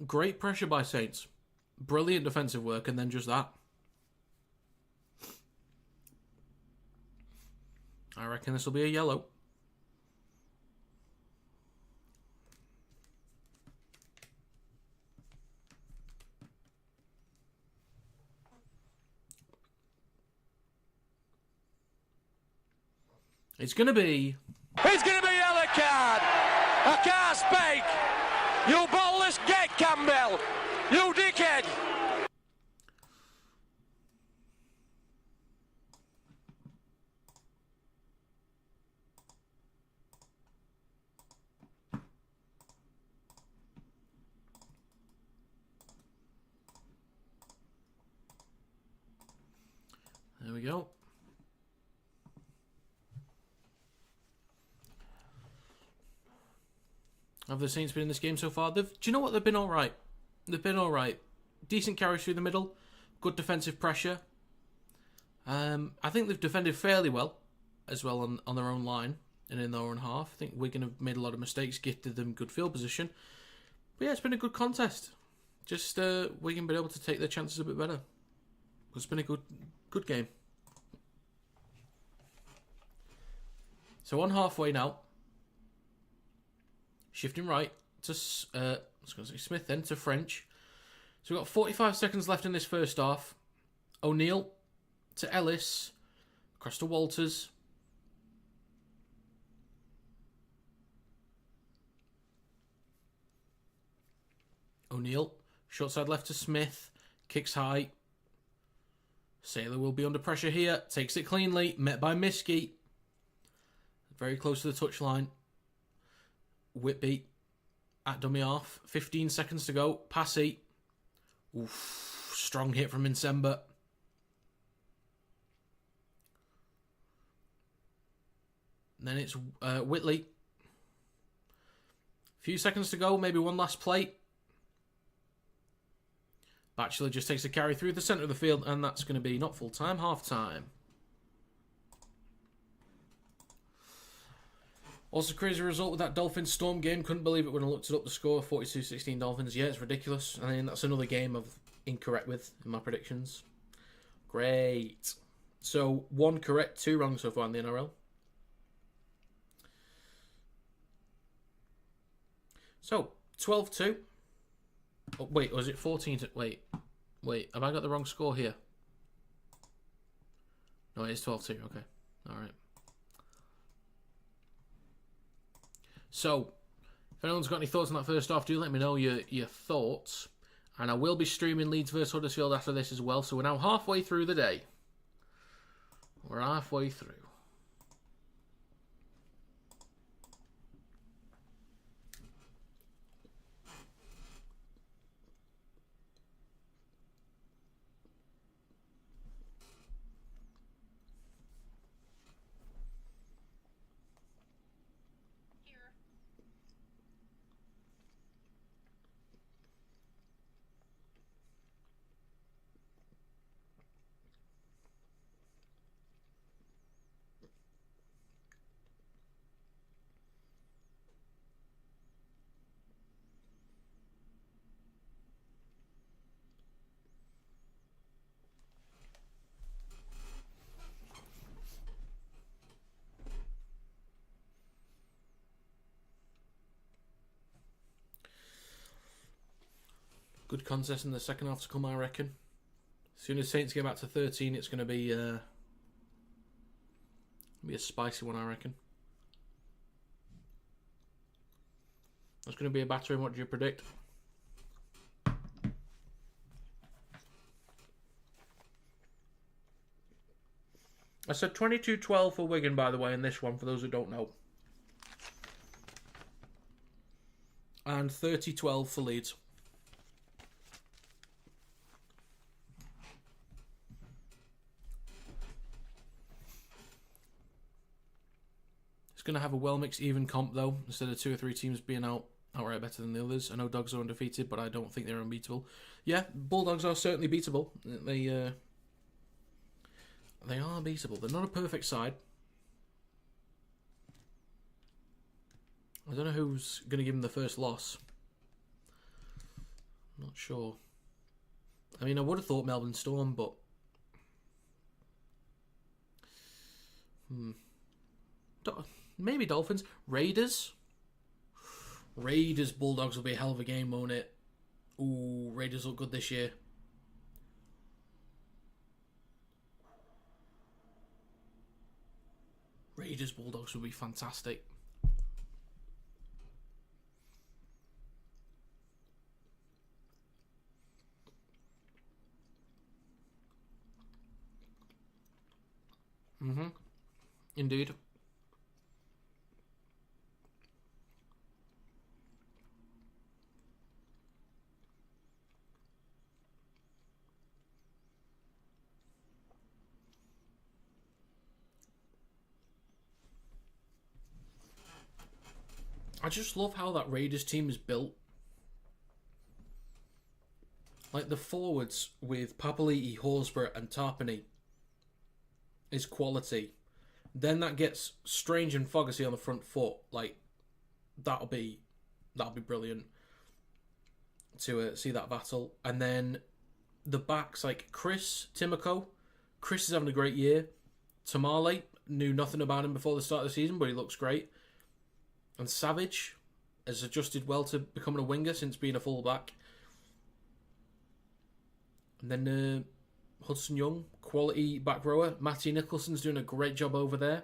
Great pressure by Saints. Brilliant defensive work, and then just that. I reckon this will be a yellow. It's going to be... It's going to be yellow card. I can't speak. You ballless gate, Campbell. You dickhead. There we go. Have the Saints been in this game so far? Do you know what? They've been all right. They've been all right. Decent carries through the middle. Good defensive pressure. I think they've defended fairly well, as well on their own line and in their own half. I think Wigan have made a lot of mistakes, gifted them good field position. But yeah, it's been a good contest. Just Wigan been able to take their chances a bit better. It's been a good game. So on halfway now. Shifting right to Smith, then to French. So we've got 45 seconds left in this first half. O'Neill to Ellis. Across to Walters. O'Neill. Short side left to Smith. Kicks high. Sailor will be under pressure here. Takes it cleanly. Met by Miskey. Very close to the touchline. Whitby at dummy half. 15 seconds to go. Passy. Oof. Strong hit from Insemba. Then it's Whitley. Few seconds to go. Maybe one last play. Batchelor just takes a carry through the centre of the field, and that's going to be not full time, half time. Also, crazy result with that Dolphins Storm game. Couldn't believe it when I looked it up. The score 42-16 Dolphins. Yeah, it's ridiculous. I mean, that's another game I've incorrect with in my predictions. Great. So, 1 correct, 2 wrong so far in the NRL. So, 12-2. Oh, wait, was it 14-2? Wait, have I got the wrong score here? No, it is 12-2. Okay, all right. So, if anyone's got any thoughts on that first half, do let me know your thoughts. And I will be streaming Leeds vs Huddersfield after this as well. So we're now halfway through the day. We're halfway through. Good contest in the second half to come, I reckon. As soon as Saints get back to 13, it's going to be a spicy one, I reckon. It's going to be a battering. What do you predict? I said 22-12 for Wigan, by the way, in this one, for those who don't know. And 30-12 for Leeds. Going to have a well-mixed even comp, though, instead of 2 or 3 teams being outright better than the others. I know Dogs are undefeated, but I don't think they're unbeatable. Yeah, Bulldogs are certainly beatable. They are beatable. They're not a perfect side. I don't know who's going to give them the first loss. I'm not sure. I mean, I would have thought Melbourne Storm, but... Maybe Dolphins. Raiders. Bulldogs will be a hell of a game, won't it? Ooh, Raiders look good this year. Raiders Bulldogs would be fantastic. Indeed. I just love how that Raiders team is built. Like the forwards with Papali'i, Horsburgh and Tarpany is quality. Then that gets Strange and Fogarty on the front foot. Like that'll be brilliant to see that battle. And then the backs like Chris Timoko. Chris is having a great year. Tamale, knew nothing about him before the start of the season, but he looks great. And Savage has adjusted well to becoming a winger since being a fullback. And then Hudson Young, quality back rower. Matty Nicholson's doing a great job over there.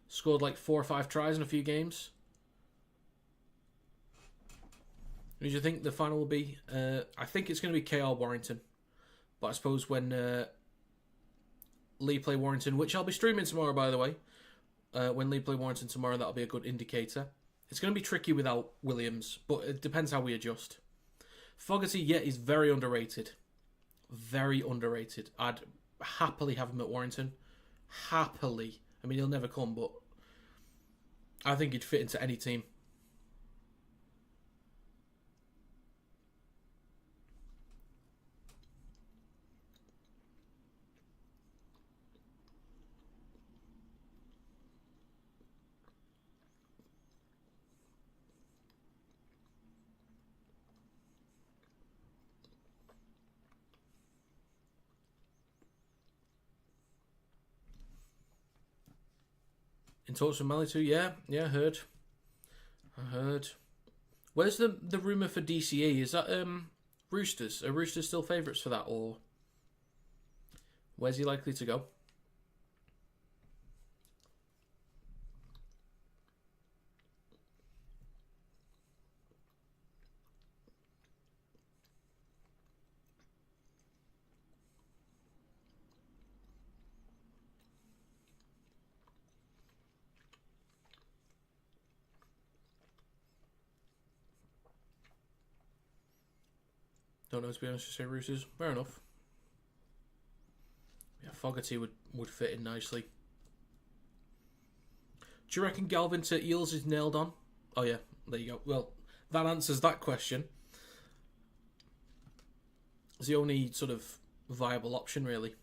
Scored like 4 or 5 tries in a few games. Who do you think the final will be? I think it's going to be KR Warrington. But I suppose when Lee play Warrington, which I'll be streaming tomorrow, by the way. When Lee play Warrington tomorrow, that'll be a good indicator. It's going to be tricky without Williams, but it depends how we adjust. Fogarty, he's very underrated. Very underrated. I'd happily have him at Warrington. Happily. I mean, he'll never come, but I think he'd fit into any team. In talks with Manitou, yeah, I heard. Where's the rumour for DCE? Is that Roosters? Are Roosters still favourites for that, or where's he likely to go? Don't know, to be honest, to say Roosters. Fair enough. Yeah, Fogarty would fit in nicely. Do you reckon Galvin to Eels is nailed on? Oh yeah, there you go. Well, that answers that question. It's the only sort of viable option, really.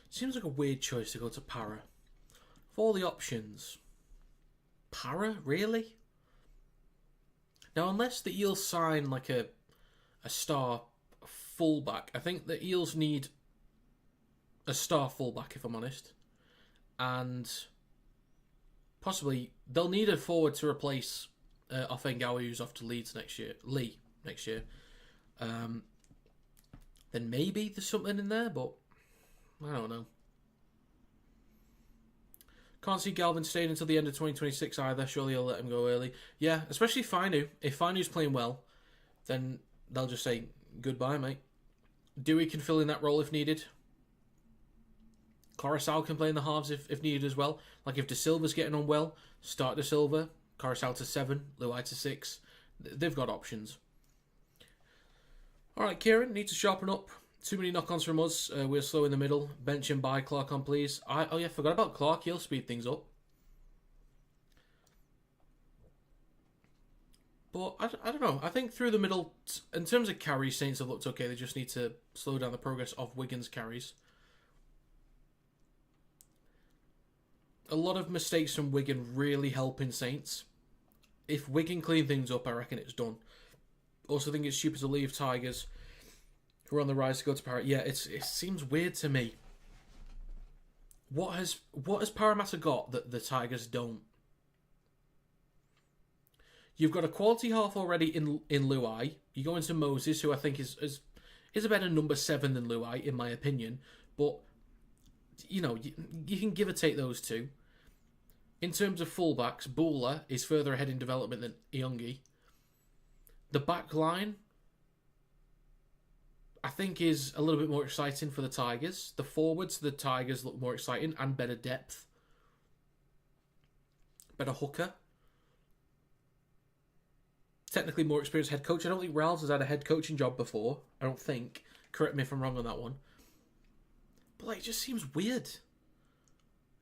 Seems like a weird choice to go to Para. Of all the options, Para? Really? Now, unless the Eels sign like a star fullback, I think the Eels need a star fullback, if I'm honest. And possibly they'll need a forward to replace Offengawa, who's off to Leeds next year. Then maybe there's something in there, but I don't know. Can't see Galvin staying until the end of 2026 either. Surely he'll let him go early. Yeah, especially Fainu. If Fainu's playing well, then they'll just say goodbye, mate. Dewey can fill in that role if needed. Coruscant can play in the halves if needed as well. Like if De Silva's getting on well, start De Silva. Coruscant to 7, Luai to 6. They've got options. Alright, Kieran, need to sharpen up. Too many knock-ons from us. We're slow in the middle. Bench and buy Clark on, please. Forgot about Clark. He'll speed things up. But I don't know. I think through the middle, in terms of carries, Saints have looked okay. They just need to slow down the progress of Wigan's carries. a lot of mistakes from Wigan really helping Saints. If Wigan clean things up, I reckon it's done. Also think it's stupid to leave Tigers, who are on the rise, to go to Parramatta. Yeah, it seems weird to me. What has Parramatta got that the Tigers don't? You've got a quality half already in Luai. You go into Moses, who I think is a better number 7 than Luai, in my opinion. But, you know, you can give or take those two. In terms of fullbacks, Bula is further ahead in development than Iongi. The back line, I think, is a little bit more exciting for the Tigers. The forwards, the Tigers look more exciting and better depth. Better hooker. Technically more experienced head coach. I don't think Ralphs has had a head coaching job before. I don't think. Correct me if I'm wrong on that one. But like, it just seems weird.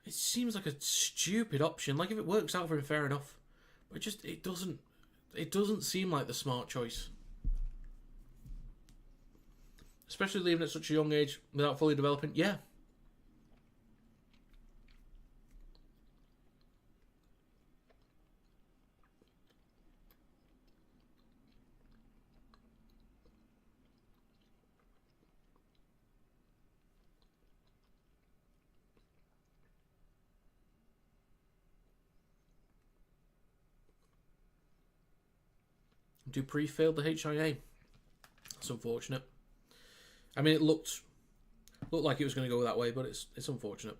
It seems like a stupid option. Like, if it works out for him, fair enough. But it doesn't seem like the smart choice. Especially leaving at such a young age without fully developing. Yeah. Dupree failed the HIA. That's unfortunate. I mean, it looked like it was going to go that way, but it's unfortunate.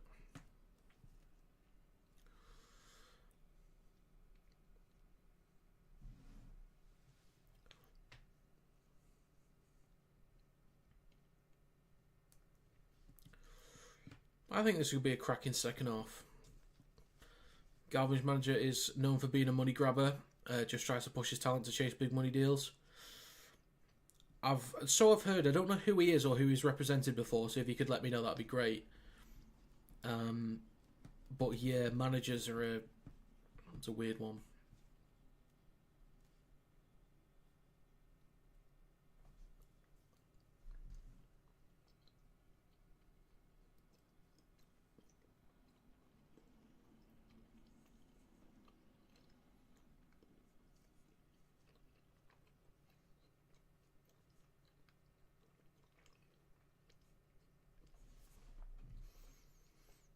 I think this could be a cracking second half. Galvin's manager is known for being a money grabber. Just tries to push his talent to chase big money deals. I've heard. I don't know who he is or who he's represented before, so if you could let me know, that'd be great. But yeah, managers are it's a weird one.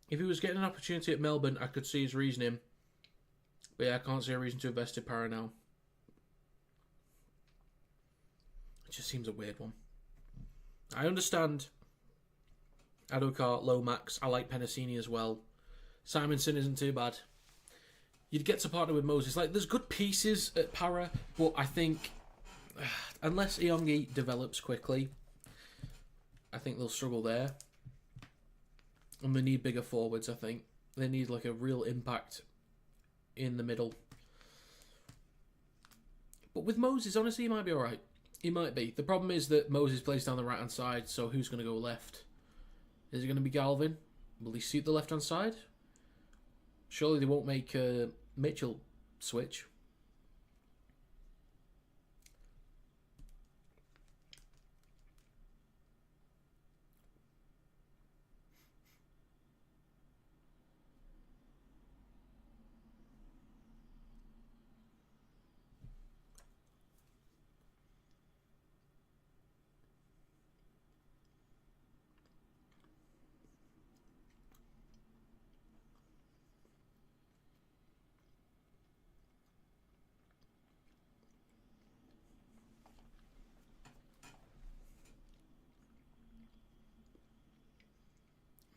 If he was getting an opportunity at Melbourne, I could see his reasoning. But yeah, I can't see a reason to invest in Para now. It just seems a weird one. I understand Adokar, Lomax. I like Penasini as well. Simonson isn't too bad. You'd get to partner with Moses. Like, there's good pieces at Para, but I think unless Iongi develops quickly, I think they'll struggle there. And they need bigger forwards, I think. They need like a real impact in the middle. But with Moses, honestly, he might be alright. He might be. The problem is that Moses plays down the right-hand side, so who's going to go left? Is it going to be Galvin? Will he suit the left-hand side? Surely they won't make Mitchell switch.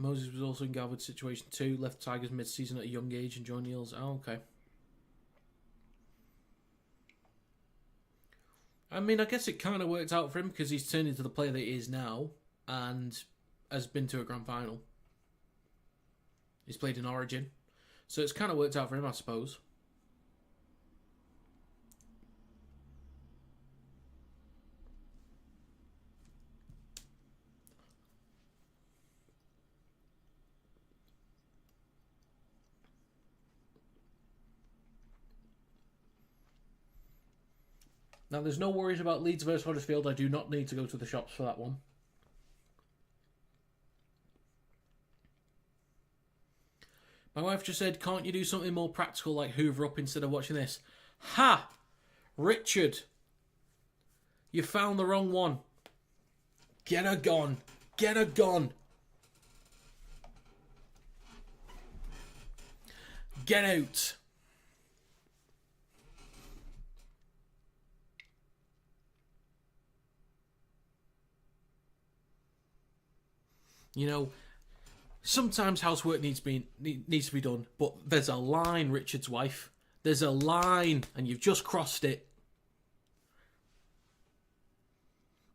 Moses was also in Galvin's situation too. Left Tigers mid-season at a young age and joined Eels. Oh, okay. I mean, I guess it kind of worked out for him because he's turned into the player that he is now and has been to a grand final. He's played in Origin. So it's kind of worked out for him, I suppose. Now, there's no worries about Leeds versus Huddersfield. I do not need to go to the shops for that one. My wife just said, can't you do something more practical like hoover up instead of watching this? Ha! Richard, you found the wrong one. Get her gone. Get her gone. Get out. You know, sometimes housework needs to be done, but there's a line, Richard's wife. There's a line, and you've just crossed it.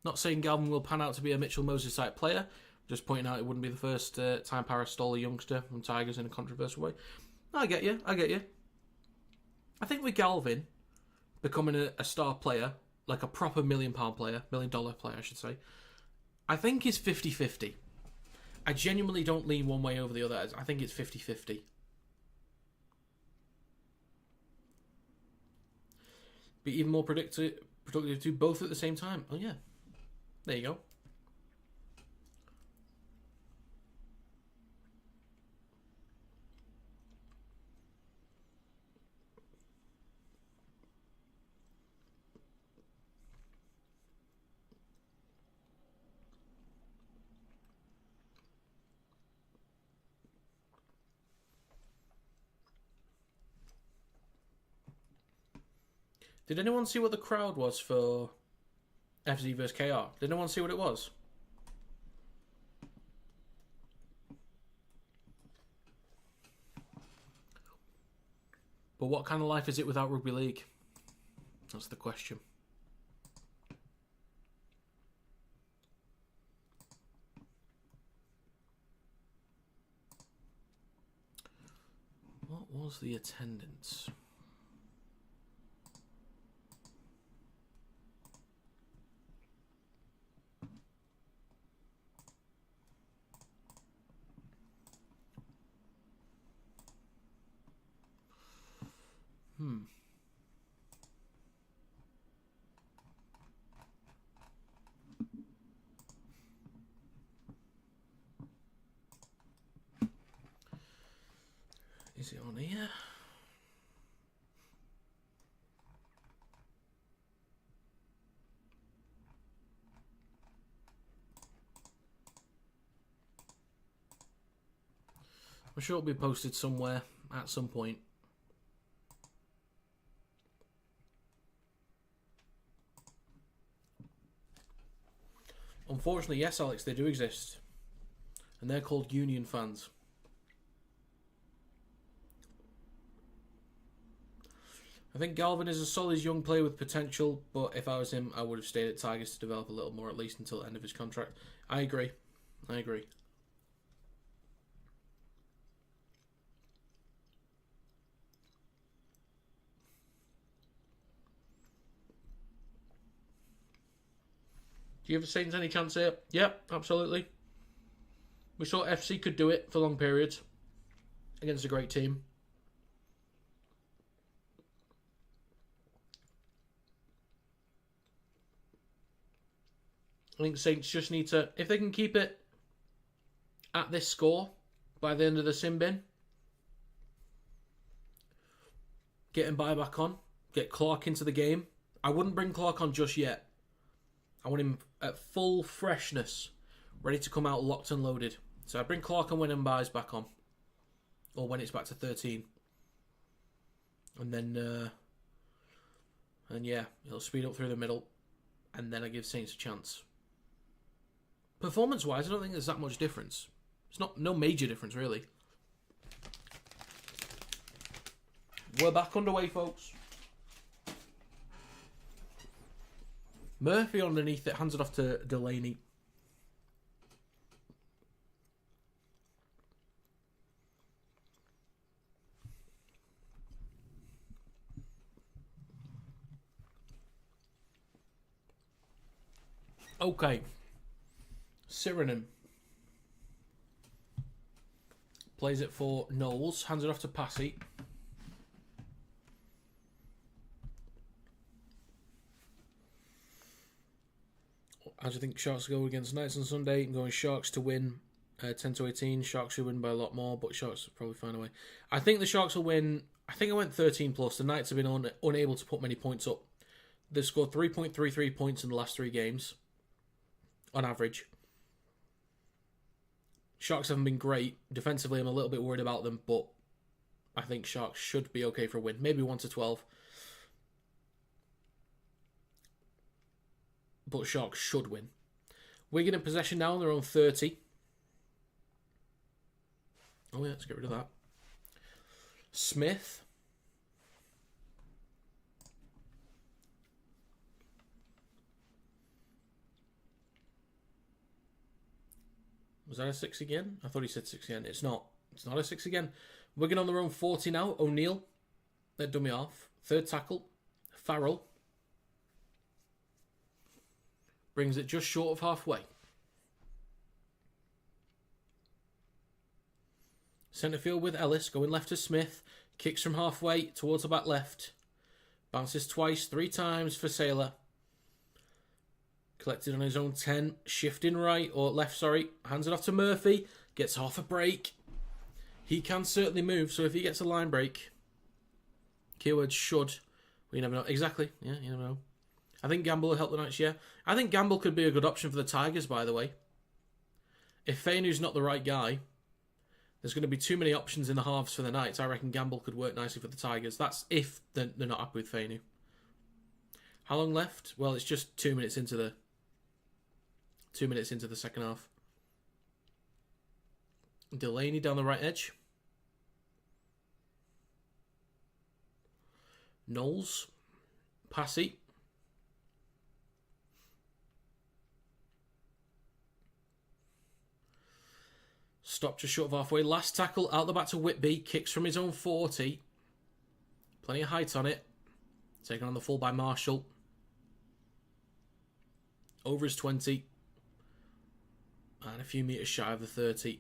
Not saying Galvin will pan out to be a Mitchell Moses type player. Just pointing out it wouldn't be the first time Paris stole a youngster from Tigers in a controversial way. I get you. I think with Galvin becoming a star player, like a proper $1 million player, $1 million player, I should say, I think it's 50-50. I genuinely don't lean one way over the other. I think it's 50-50. Be even more productive to do both at the same time. Oh, yeah. There you go. Did anyone see what the crowd was for FZ vs KR? Did anyone see what it was? But what kind of life is it without Rugby League? That's the question. What was the attendance? Is it on here? I'm sure it'll be posted somewhere at some point. Unfortunately, yes, Alex, they do exist. And they're called Union fans. I think Galvin is a solid young player with potential, but if I was him, I would have stayed at Tigers to develop a little more, at least until the end of his contract. I agree. Do you have Saints any chance here? Yep, absolutely. We saw FC could do it for long periods against a great team. I think Saints just need to, if they can keep it at this score by the end of the sin bin, get Mbai back on, get Clark into the game. I wouldn't bring Clark on just yet. I want him at full freshness, ready to come out locked and loaded. So I bring Clark on when Mbai's back on, or when it's back to 13. And then, yeah, he'll speed up through the middle, and then I give Saints a chance. Performance-wise, I don't think there's that much difference. It's no major difference, really. We're back underway, folks. Murphy underneath it, hands it off to Delaney. Okay. Sirenin plays it for Knowles, hands it off to Passy. How do you think Sharks go against Knights on Sunday? I'm going Sharks to win 10-18. Sharks should win by a lot more, but Sharks will probably find a way. I think the Sharks will win. I think I went 13 plus. The Knights have been unable to put many points up. They've scored 3.33 points in the last 3 games, on average. Sharks haven't been great. Defensively, I'm a little bit worried about them, but I think Sharks should be okay for a win. Maybe 1-12. But Sharks should win. Wigan in possession now on their own 30. Oh yeah, let's get rid of that. Smith. Was that a 6 again? I thought he said 6 again. It's not. It's not a 6 again. Wigan on their own 40 now. O'Neill. They're dummy off. Third tackle. Farrell. Brings it just short of halfway. Centre field with Ellis. Going left to Smith. Kicks from halfway towards the back left. Bounces twice. 3 times for Sailor. Collected on his own 10. Shifting right. Or left, sorry. Hands it off to Murphy. Gets half a break. He can certainly move. So if he gets a line break. Keyword should. We never know. Exactly. Yeah, you never know. I think Gamble will help the Knights, yeah. I think Gamble could be a good option for the Tigers, by the way. If Fainu's not the right guy, there's going to be too many options in the halves for the Knights. I reckon Gamble could work nicely for the Tigers. That's if they're not happy with Fainu. How long left? Well, it's just 2 minutes into the 2 minutes into the second half. Delaney down the right edge. Knowles. Passy. Stopped just short of halfway. Last tackle out the back to Whitby. Kicks from his own 40. Plenty of height on it. Taken on the full by Marshall. Over his 20. And a few metres shy of the 30.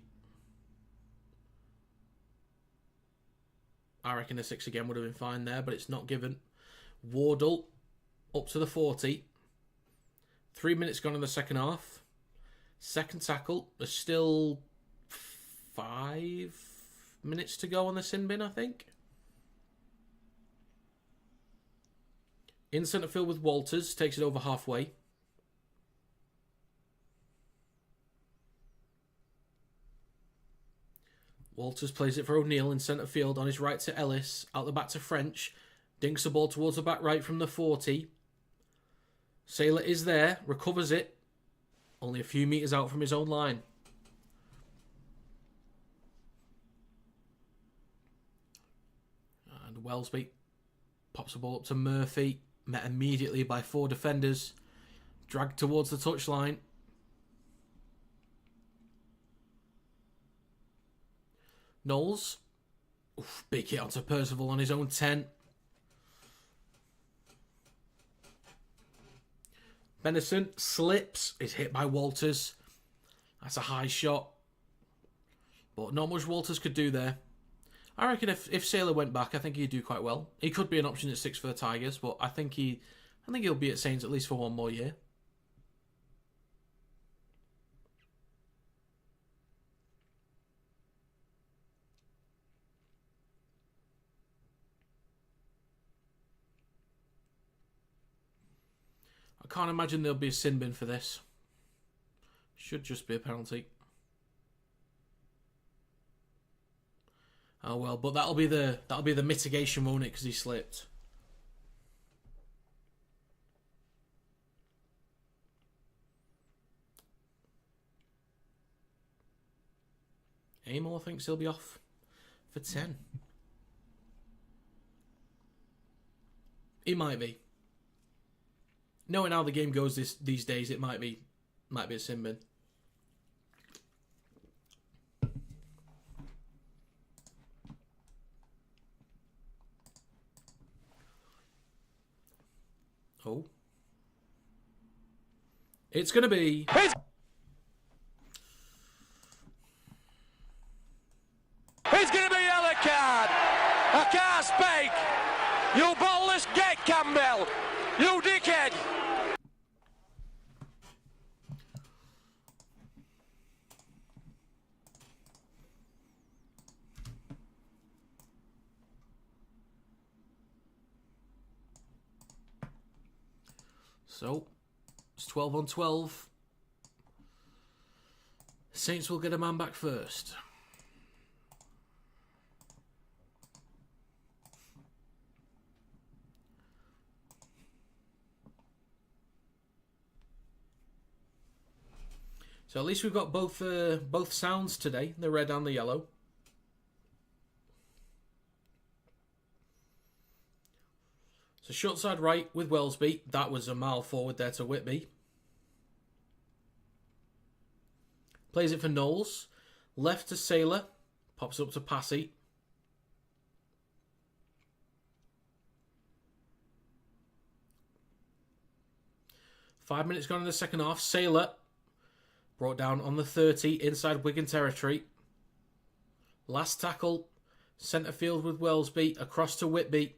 I reckon a 6 again would have been fine there, but it's not given. Wardle up to the 40. 3 minutes gone in the second half. Second tackle. There's still 5 minutes to go on the sin bin, I think. In centre field with Walters. Takes it over halfway. Walters plays it for O'Neill in centre field. On his right to Ellis. Out the back to French. Dinks the ball towards the back right from the 40. Sailor is there. Recovers it. Only a few metres out from his own line. And Wellesby pops the ball up to Murphy. Met immediately by 4 defenders. Dragged towards the touchline. Knowles. Oof, big hit onto Percival on his own 10. Benison slips. Is hit by Walters. That's a high shot. But not much Walters could do there. I reckon if Sailor went back, I think he'd do quite well. He could be an option at 6 for the Tigers, but I think he'll be at Saints at least for 1 more year. I can't imagine there'll be a sin bin for this. Should just be a penalty. Oh well, but that'll be the mitigation, won't it? Because he slipped. Amor thinks he'll be off for 10. He might be. Knowing how the game goes these days, it might be a sin bin. Oh. It's going to be... It's going to be a yellow card. I can't speak. You ballless gate, Campbell. You dickhead. So, it's 12 on 12. Saints will get a man back first. So at least we've got both sounds today, the red and the yellow. So short side right with Wellesby. That was a mile forward there to Whitby. Plays it for Knowles. Left to Saylor. Pops up to Passy. Five minutes gone in the second half. Saylor brought down on the 30 inside Wigan territory. Last tackle. Centre field with Wellesby. Across to Whitby.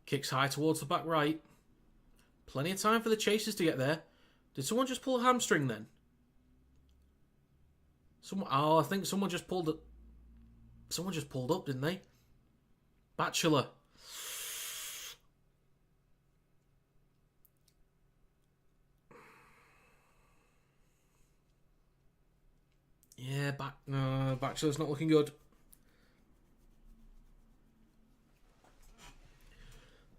Kicks high towards the back right. Plenty of time for the chasers to get there. Did someone just pull a hamstring then? I think someone just pulled it. Someone just pulled up, didn't they? Batchelor. Yeah, Batchelor's not looking good.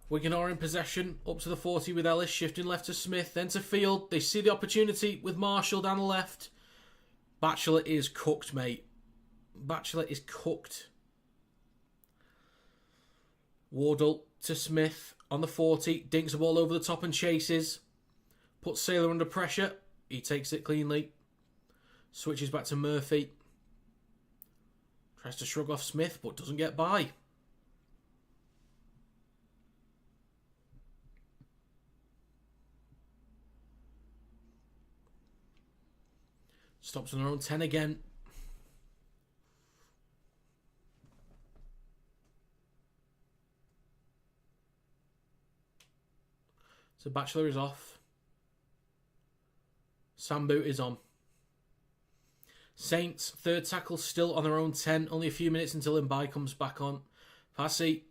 Wigan are in possession, up to the 40 with Ellis, shifting left to Smith, then to Field. They see the opportunity with Marshall down the left. Batchelor is cooked, mate. Batchelor is cooked. Wardle to Smith on the 40, dinks the ball over the top and chases. Puts Saylor under pressure. He takes it cleanly. Switches back to Murphy. Tries to shrug off Smith, but doesn't get by. Stops on their own 10 again. So Batchelor is off. Sambu is on. Saints, third tackle still on their own 10. Only a few minutes until Mbai comes back on. Passy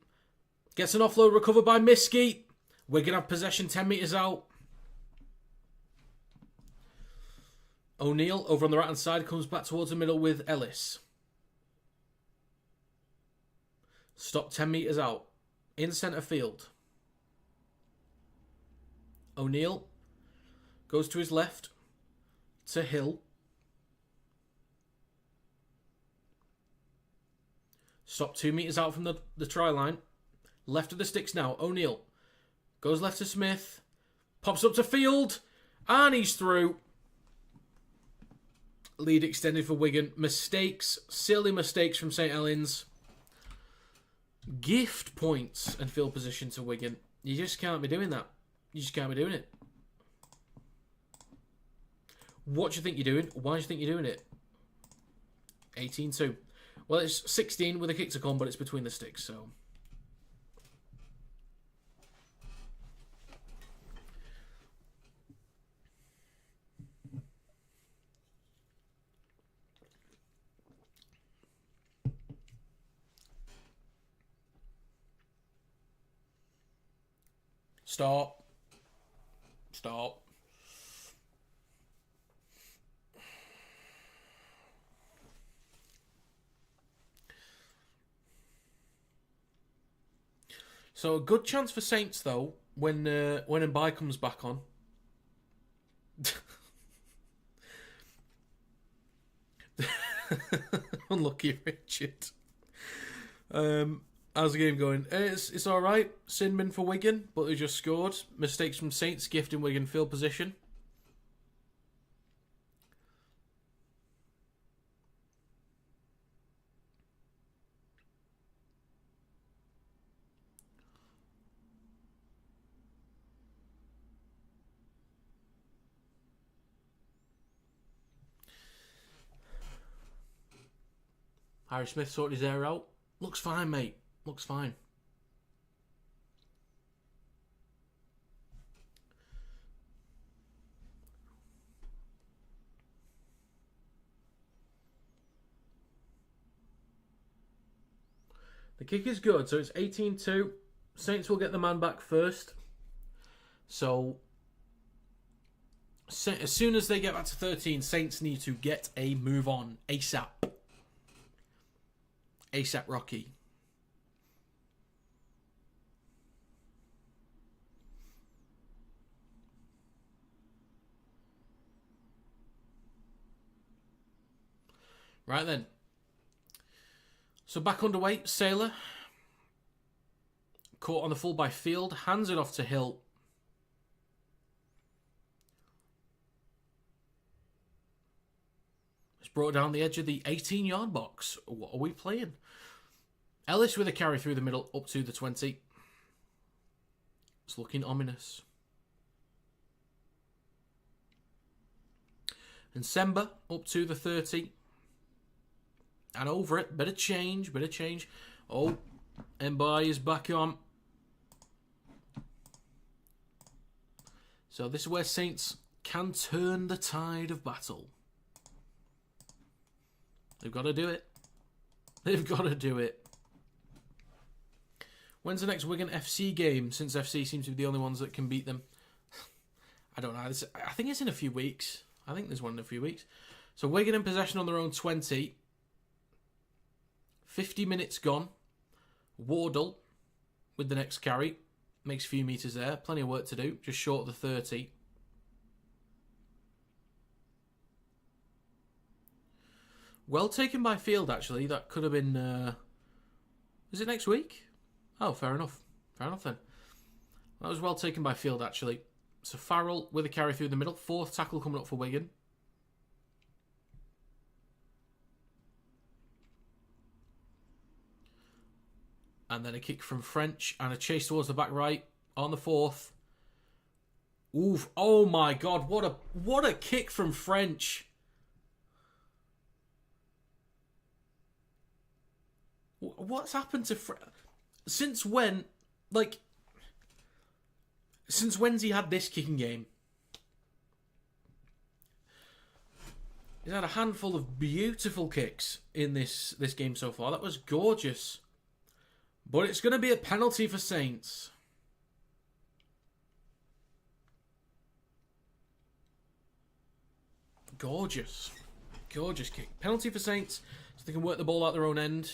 gets an offload recovered by Miskey. Wigan have possession 10 metres out. O'Neill, over on the right-hand side, comes back towards the middle with Ellis. Stop 10 metres out. In centre field. O'Neill goes to his left. To Hill. Stop 2 metres out from the try line. Left of the sticks now. O'Neill goes left to Smith. Pops up to Field. And he's through. Lead extended for Wigan. Mistakes. Silly mistakes from St Helens. Gift points and field position to Wigan. You just can't be doing that. You just can't be doing it. What do you think you're doing? Why do you think you're doing it? 18-2. Well, it's 16 with a kick to come, but it's between the sticks, so... Stop. Stop. So a good chance for Saints though when Mbai comes back on. Unlucky Richard. How's the game going? It's all right. Sinman for Wigan, but they just scored. Mistakes from Saints, gifting Wigan field position. Harry Smith sorted his hair out. Looks fine, mate. Looks fine. The kick is good, so it's 18-2. Saints will get the man back first. So As soon as they get back to 13, Saints need to get a move on ASAP. ASAP Rocky. Right then. So back underway, Sailor. Caught on the full by Field. Hands it off to Hill. It's brought down the edge of the 18-yard box. What are we playing? Ellis with a carry through the middle up to the 20. It's looking ominous. And Semba up to the 30. And over it. Bit of change. Oh, Mbai is back on. So this is where Saints can turn the tide of battle. They've got to do it. When's the next Wigan FC game? Since FC seems to be the only ones that can beat them. I don't know. I think it's in a few weeks. I think there's one in a few weeks. So Wigan in possession on their own 20. 50 minutes gone. Wardle with the next carry. Makes a few metres there. Plenty of work to do. Just short of the 30. Well taken by Field, actually. That could have been... Is it next week? Oh, fair enough. Fair enough, then. That was well taken by Field, actually. So Farrell with a carry through the middle. Fourth tackle coming up for Wigan. And then a kick from French and a chase towards the back right on the fourth. Oof. Oh my God. What a kick from French. What's happened to French? Since when? Since when's he had this kicking game? He's had a handful of beautiful kicks in this game so far. That was gorgeous. But it's going to be a penalty for Saints. Gorgeous. Gorgeous kick. Penalty for Saints, so they can work the ball out their own end.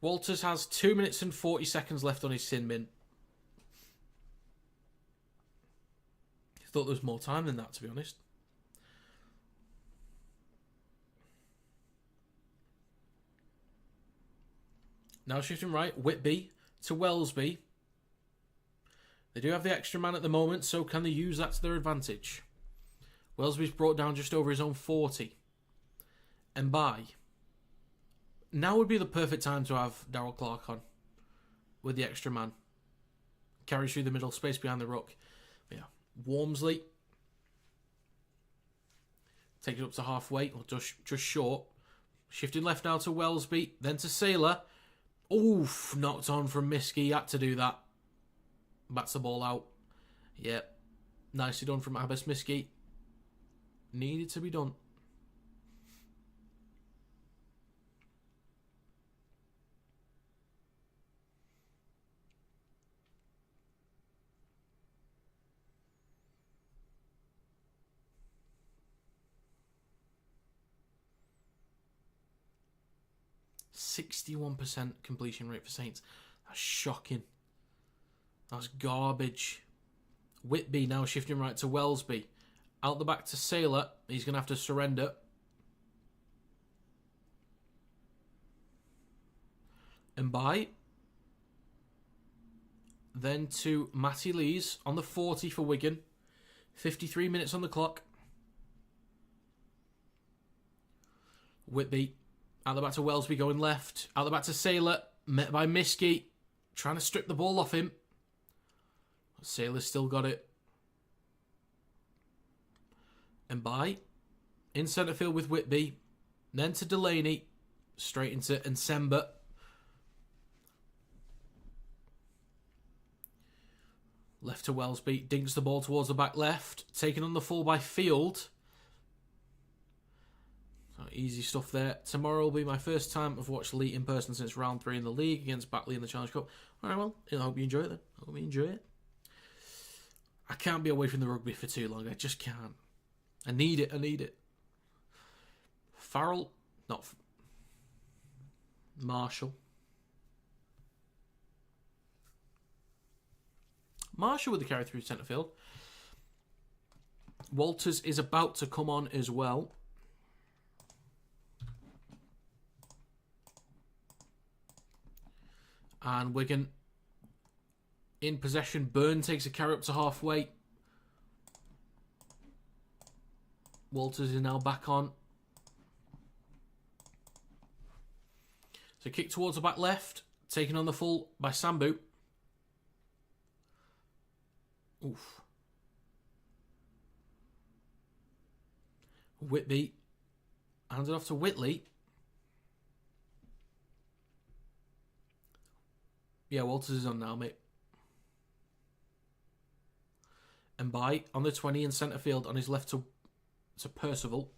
Walters has 2 minutes and 40 seconds left on his sin bin. I thought there was more time than that, to be honest. Now shifting right, Whitby to Wellesby. They do have the extra man at the moment, so can they use that to their advantage? Wellesby's brought down just over his own 40. And now would be the perfect time to have Darryl Clark on with the extra man. Carries through the middle, space behind the ruck. But yeah, Wormsley takes it up to halfway, or just short. Shifting left now to Wellesby, then to Sailor. Oof, knocked on from Miskey. Had to do that. Bats the ball out. Yep. Nicely done from Abbas Miskey. Needed to be done. %61% completion rate for Saints. That's shocking. That's garbage. Whitby now shifting right to Wellesby. Out the back to Sailor. He's going to have to surrender. And then to Matty Lees on the 40 for Wigan. 53 minutes on the clock. Whitby. Out the back to Wellesby going left. Out the back to Sailor. Met by Miskey. Trying to strip the ball off him. Sailor's still got it. And in centre field with Whitby. Then to Delaney. Straight into Nsemba. Left to Wellesby. Dinks the ball towards the back left. Taken on the full by Field. Easy stuff there. Tomorrow will be my first time I've watched Lee in person since round 3 in the league against Batley in the Challenge Cup. Alright, well, I hope you enjoy it then. I hope you enjoy it. I can't be away from the rugby for too long. I just can't. I need it. Farrell, Marshall. Marshall with the carry through centre field. Walters is about to come on as well. And Wigan in possession. Byrne takes a carry up to halfway. Walters is now back on. So kick towards the back left. Taken on the full by Sambu. Oof. Whitby hands it off to Whitley. Yeah, Walters is on now, mate. And by on the 20 in centre field on his left to Percival.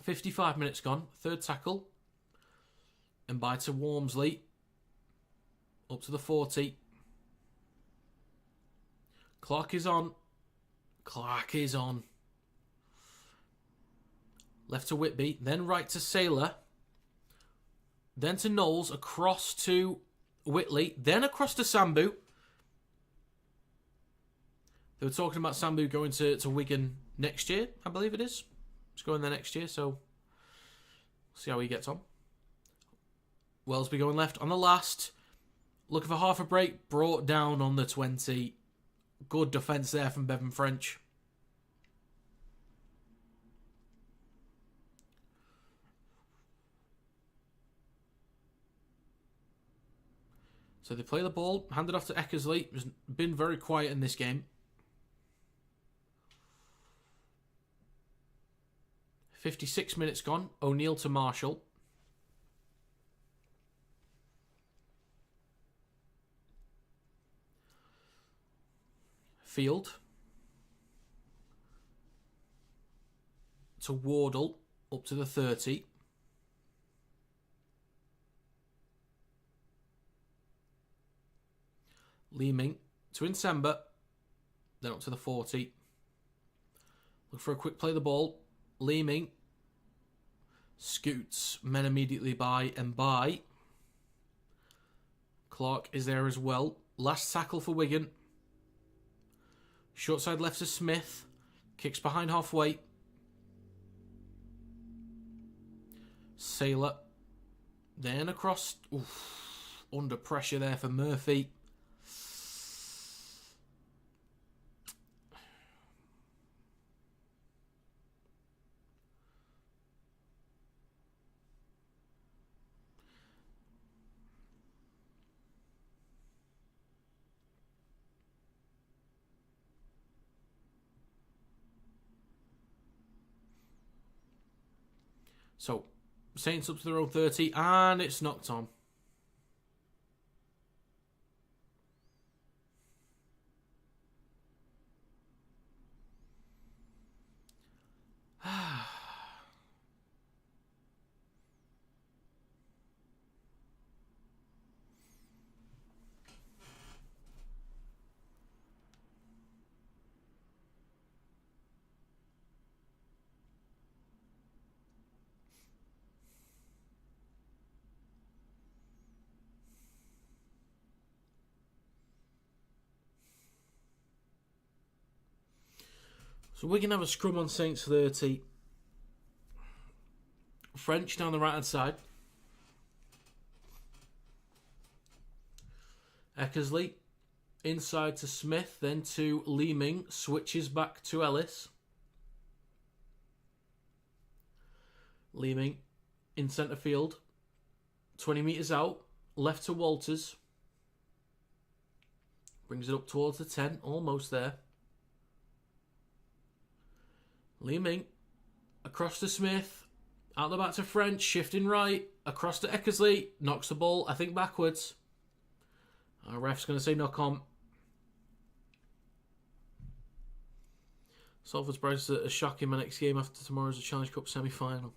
.55 minutes gone. Third tackle. And by to Wormsley. Up to the 40. Clark is on. Left to Whitby. Then right to Saylor. Then to Knowles. Across to Whitley. Then across to Sambu. They were talking about Sambu going to Wigan next year, I believe it is. He's going there next year, so we'll see how he gets on. Wellesby going left on the last. Looking for half a break. Brought down on the 20. Good defence there from Bevan French. So they play the ball. Handed off to Eckersley. Has been very quiet in this game. 56 minutes gone. O'Neill to Marshall. Field. To Wardle. Up to the 30. Leeming to Insemba. Then up to the 40. Look for a quick play of the ball. Leeming. Scoots men immediately by and by. Clark is there as well. Last tackle for Wigan. Short side left to Smith. Kicks behind halfway. Saylor. Then across. Oof, under pressure there for Murphy. So, Saints up to their own 30, and it's knocked on. So we can have a scrum on Saints 30. French down the right hand side. Eckersley inside to Smith, then to Leeming, switches back to Ellis. Leeming in centre field, 20 metres out, left to Walters. Brings it up towards the 10, almost there. Leeming across to Smith, out the back to French, shifting right, across to Eckersley, knocks the ball, I think, backwards. Our ref's going to say knock on. Salford's Bryce a shock in my next game after tomorrow's a Challenge Cup semi-final.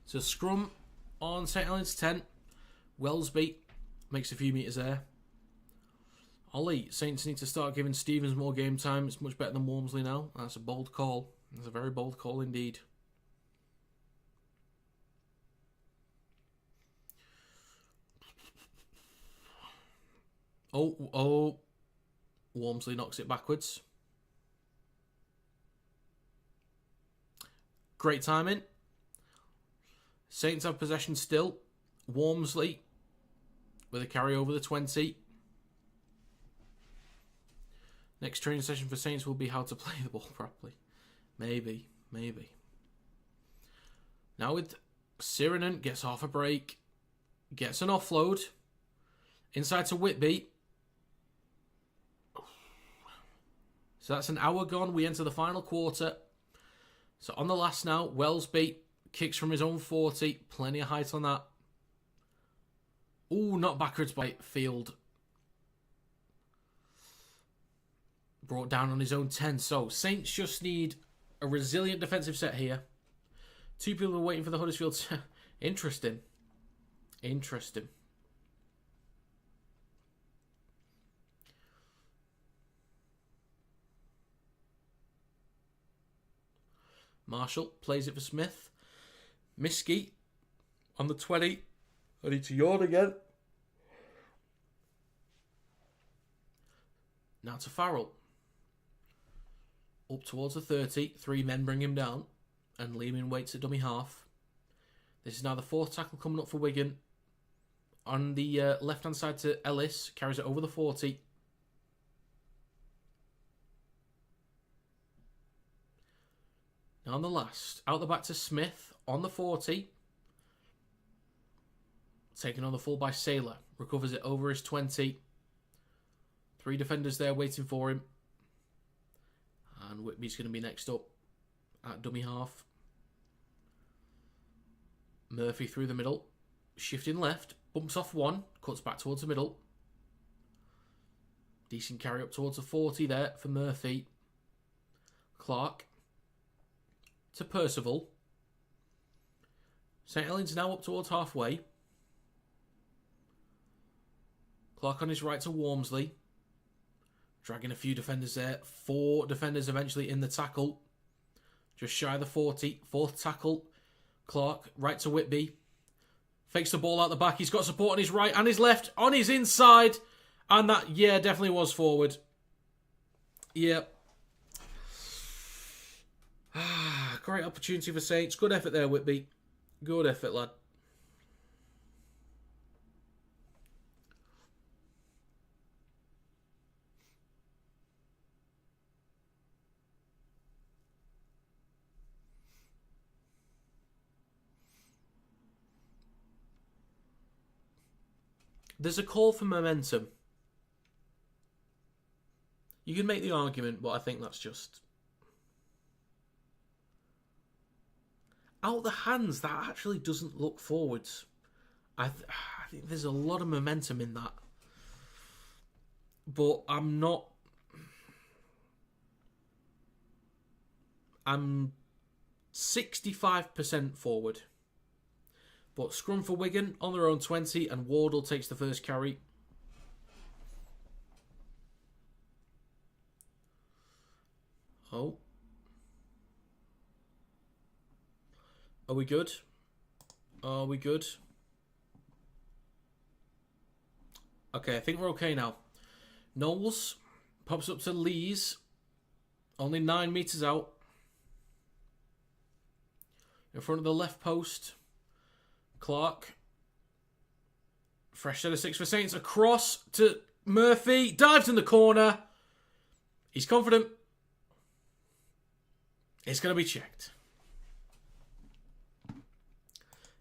So scrum on St Helens 10. Wellesby makes a few metres there. Ollie, Saints need to start giving Stevens more game time. It's much better than Walmsley now. That's a bold call. That's a very bold call indeed. Oh. Walmsley knocks it backwards. Great timing. Saints have possession still. Walmsley with a carry over the 20. Next training session for Saints will be how to play the ball properly. Maybe. Now with Sirinen, gets half a break. Gets an offload. Inside to Whitby. So that's an hour gone. We enter the final quarter. So on the last now, Wellesby kicks from his own 40. Plenty of height on that. Ooh, not backwards by Field. Brought down on his own 10. So Saints just need a resilient defensive set here. Two people are waiting for the Huddersfield. Interesting. Marshall plays it for Smith. Miskey on the 20. I need to yawn again. Now to Farrell. Up towards the 30. 3 men bring him down. And Lehman waits at dummy half. This is now the 4th tackle coming up for Wigan. On the left-hand side to Ellis. Carries it over the 40. Now on the last. Out the back to Smith. On the 40. Taken on the full by Saylor. Recovers it over his 20. 3 defenders there waiting for him. And Whitby's going to be next up at dummy half. Murphy through the middle. Shifting left. Bumps off 1. Cuts back towards the middle. Decent carry up towards the 40 there for Murphy. Clark. To Percival. St Helens now up towards halfway. Clark on his right to Walmsley. Dragging a few defenders there. 4 defenders eventually in the tackle. Just shy of the 40. 4th tackle. Clark, right to Whitby. Fakes the ball out the back. He's got support on his right and his left. On his inside. And that, yeah, definitely was forward. Yep. Great opportunity for Saints. Good effort there, Whitby. Good effort, lad. There's a call for momentum. You can make the argument, but I think that's just... Out the hands, that actually doesn't look forwards. I think there's a lot of momentum in that. But I'm not... I'm 65% forward. But scrum for Wigan on their own 20 and Wardle takes the first carry. Oh. Are we good? Are we good? Okay, I think we're okay now. Knowles pops up to Lees. Only 9 metres out. In front of the left post. Clark. Fresh set of 6 for Saints. Across to Murphy. Dives in the corner. He's confident. It's going to be checked.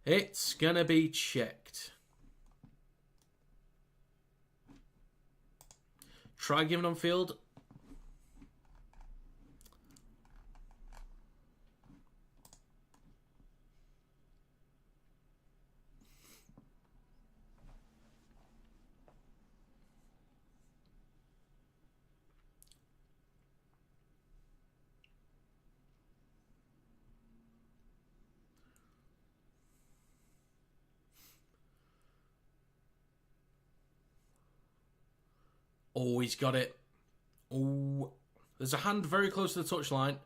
It's going to be checked. Try giving on field. Oh, he's got it. Oh, there's a hand very close to the touchline.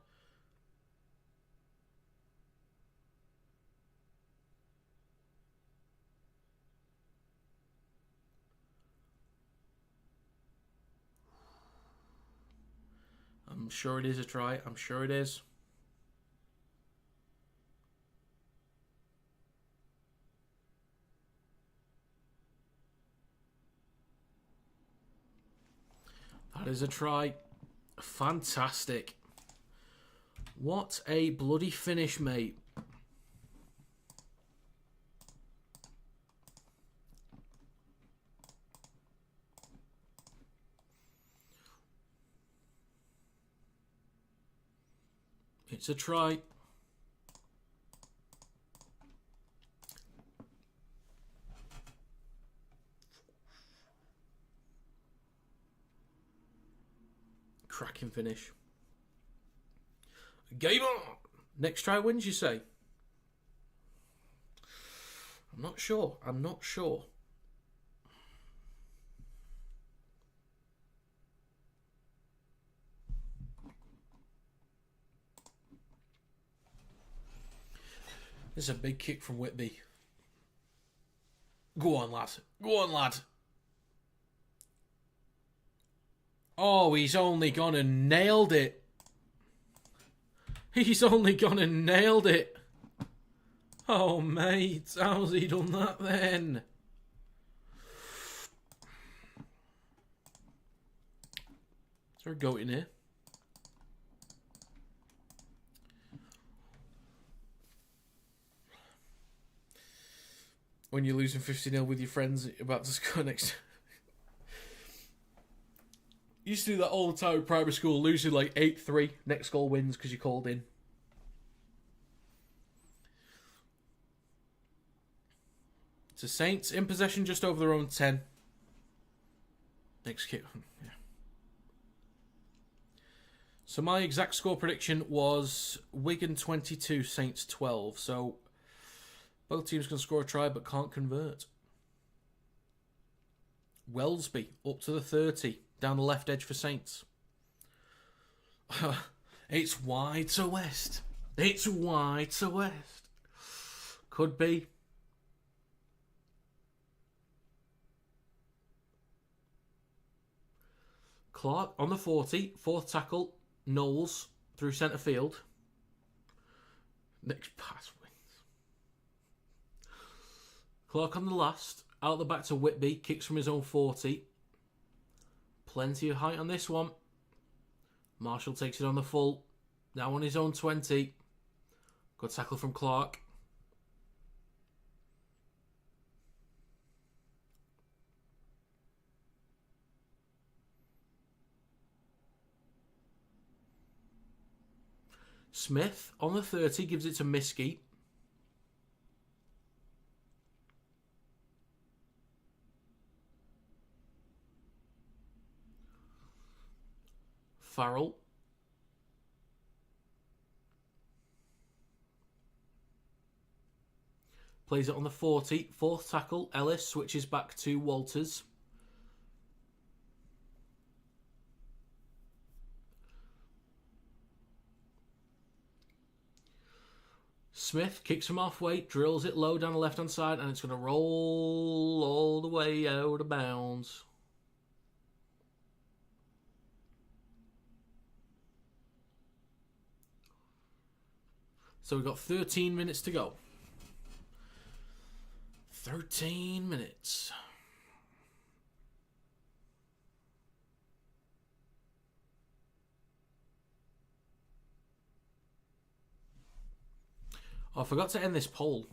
I'm sure it is a try. I'm sure it is. That is a try. Fantastic. What a bloody finish, mate. It's a try. Cracking finish. Game on! Next try wins, you say? I'm not sure. I'm not sure. This is a big kick from Whitby. Go on, lad. Go on, lad. Oh, he's only gone and nailed it. He's only gone and nailed it. Oh, mate. How's he done that then? Is there a goat in here? When you're losing 50-0 with your friends, about to score next. Used to do that all the time in primary school, losing like 8-3. Next goal wins because you called in. So Saints in possession just over their own 10. Next kick. Yeah. So my exact score prediction was Wigan 22, Saints 12. So both teams can score a try but can't convert. Wellesby up to the 30. Down the left edge for Saints. It's wide to west. It's wide to west. Could be. Clark on the 40. Fourth tackle. Knowles through centre field. Next pass wins. Clark on the last. Out the back to Whitby. Kicks from his own 40. Plenty of height on this one. Marshall takes it on the full. Now on his own 20. Good tackle from Clark. Smith on the 30 gives it to Miskey. Farrell. Plays it on the 40. Fourth tackle. Ellis switches back to Walters. Smith kicks from halfway, drills it low down the left-hand side, and it's going to roll all the way out of bounds. So we've got 13 minutes to go. 13 minutes. Oh, I forgot to end this poll.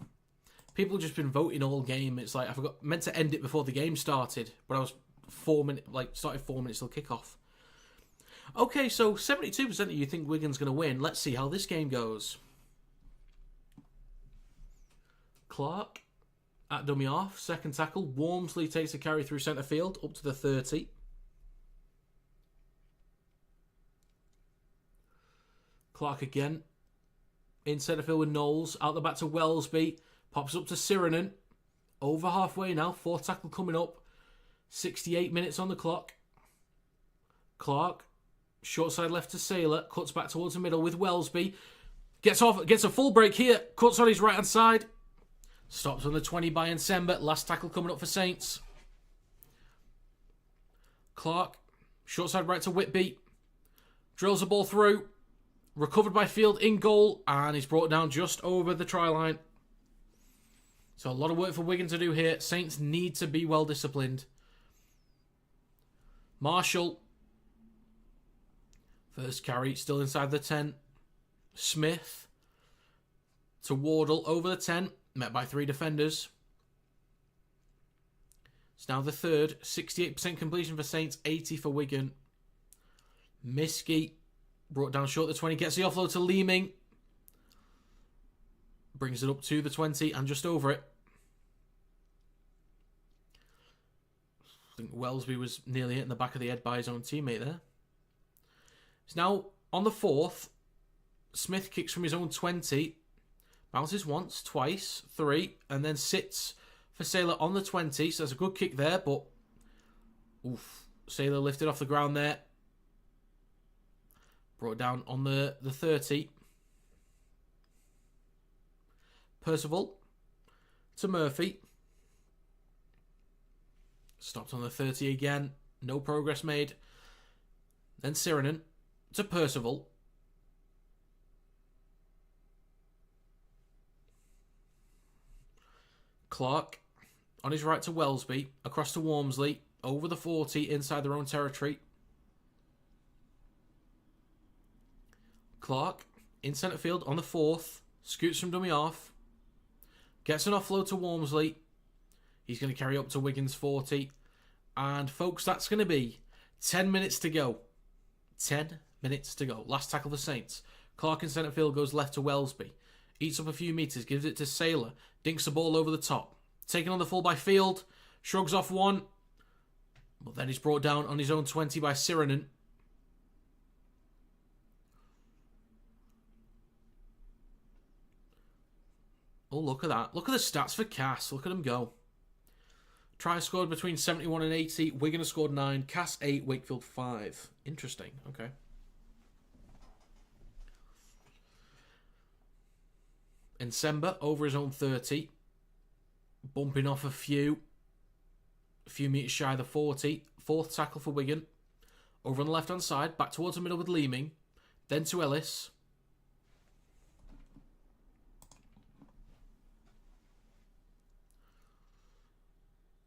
People have just been voting all game. It's like meant to end it before the game started, but I was started 4 minutes till kickoff. Okay, so 72% of you think Wigan's going to win. Let's see how this game goes. Clark at dummy off, second tackle. Wormsley takes a carry through centre field up to the 30. Clark again. In centre field with Knowles. Out the back to Wellesby. Pops up to Siranen. Over halfway now. Fourth tackle coming up. 68 minutes on the clock. Clark. Short side left to Sailor. Cuts back towards the middle with Wellesby. Gets a full break here. Cuts on his right-hand side. Stops on the 20 by Nsemba. Last tackle coming up for Saints. Clark. Short side right to Whitby. Drills the ball through. Recovered by Field in goal. And he's brought down just over the try line. So a lot of work for Wigan to do here. Saints need to be well disciplined. Marshall. First carry, still inside the 10. Smith to Wardle over the 10. Met by 3 defenders. It's now the third. 68% completion for Saints, 80 for Wigan. Miskey brought down short the 20. Gets the offload to Leeming. Brings it up to the 20 and just over it. I think Wellesby was nearly hit in the back of the head by his own teammate there. It's now on the 4th. Smith kicks from his own 20. Bounces once, twice, 3, and then sits for Sailor on the 20. So there's a good kick there, but Sailor lifted off the ground there. Brought down on the 30. Percival to Murphy. Stopped on the 30 again. No progress made. Then Sirenen to Percival. Clark on his right to Wellesby. Across to Walmsley. Over the 40 inside their own territory. Clark in centre field on the 4th. Scoots from dummy off. Gets an offload to Walmsley. He's going to carry up to Wigan's 40. And folks, that's going to be 10 minutes to go. 10 minutes to go. Last tackle for Saints. Clark in centre field goes left to Wellesby. Eats up a few metres. Gives it to Sailor. Dinks the ball over the top. Taken on the full by Field. Shrugs off one. But then he's brought down on his own 20 by Sirenen. Oh, look at that. Look at the stats for Cass. Look at them go. Try scored between 71 and 80. Wigan has scored 9. Cass 8. Wakefield 5. Interesting. Okay. Nsemba over his own 30. Bumping off a few metres shy of the 40. 4th tackle for Wigan. Over on the left-hand side. Back towards the middle with Leeming. Then to Ellis.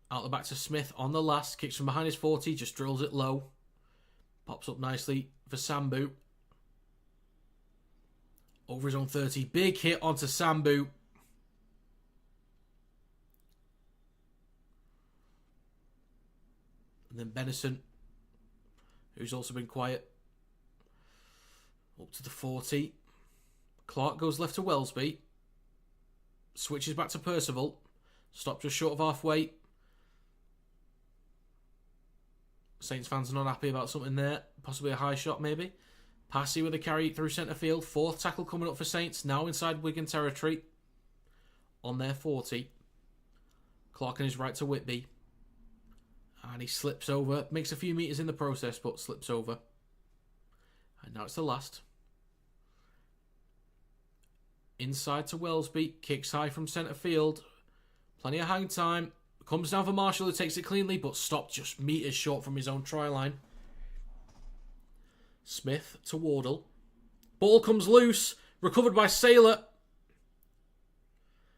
Out the back to Smith on the last. Kicks from behind his 40. Just drills it low. Pops up nicely for Sambu. Over his own 30. Big hit onto Sambu. And then Benison, who's also been quiet. Up to the 40. Clark goes left to Wellesby. Switches back to Percival. Stops just short of halfway. Saints fans are not happy about something there. Possibly a high shot, maybe. Passy with a carry through centre field. 4th tackle coming up for Saints. Now inside Wigan territory. On their 40. Clark on his right to Whitby. And he slips over. Makes a few metres in the process, but slips over. And now it's the last. Inside to Wellesby. Kicks high from centre field. Plenty of hang time. Comes down for Marshall, who takes it cleanly, but stopped just metres short from his own try line. Smith to Wardle. Ball comes loose. Recovered by Sailor.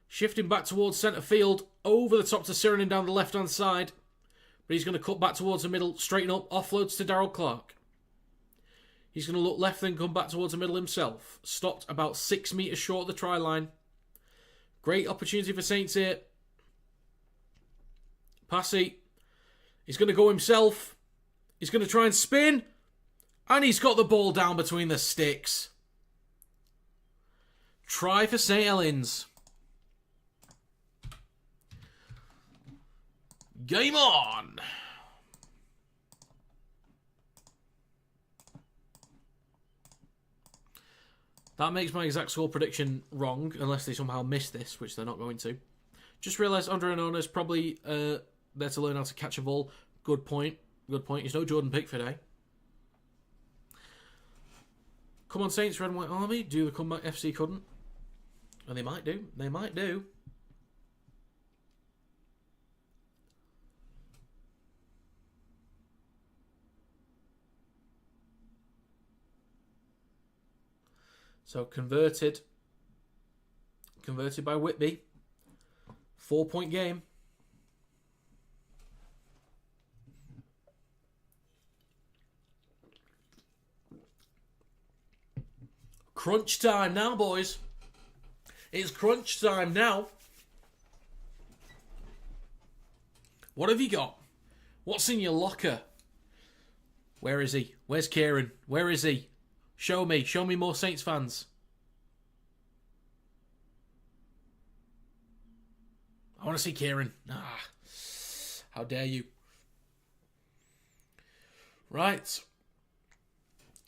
Shifting back towards centre field. Over the top to Sirenen down the left-hand side. But he's going to cut back towards the middle. Straighten up. Offloads to Darryl Clark. He's going to look left, then come back towards the middle himself. Stopped about 6 metres short of the try line. Great opportunity for Saints here. Passy. He's going to go himself. He's going to try and spin. And he's got the ball down between the sticks. Try for St. Helens. Game on! That makes my exact score prediction wrong, unless they somehow miss this, which they're not going to. Just realised Andre Onona's probably there to learn how to catch a ball. Good point. Good point. He's no Jordan Pickford, eh? Come on, Saints, Red and White Army. Do the comeback FC couldn't. And they might do. They might do. So converted. Converted by Whitby. 4-point game. Crunch time now, boys. It's crunch time now. What have you got? What's in your locker? Where is he? Where's Kieran? Where is he? Show me. Show me more Saints fans. I want to see Kieran. Ah, how dare you. Right.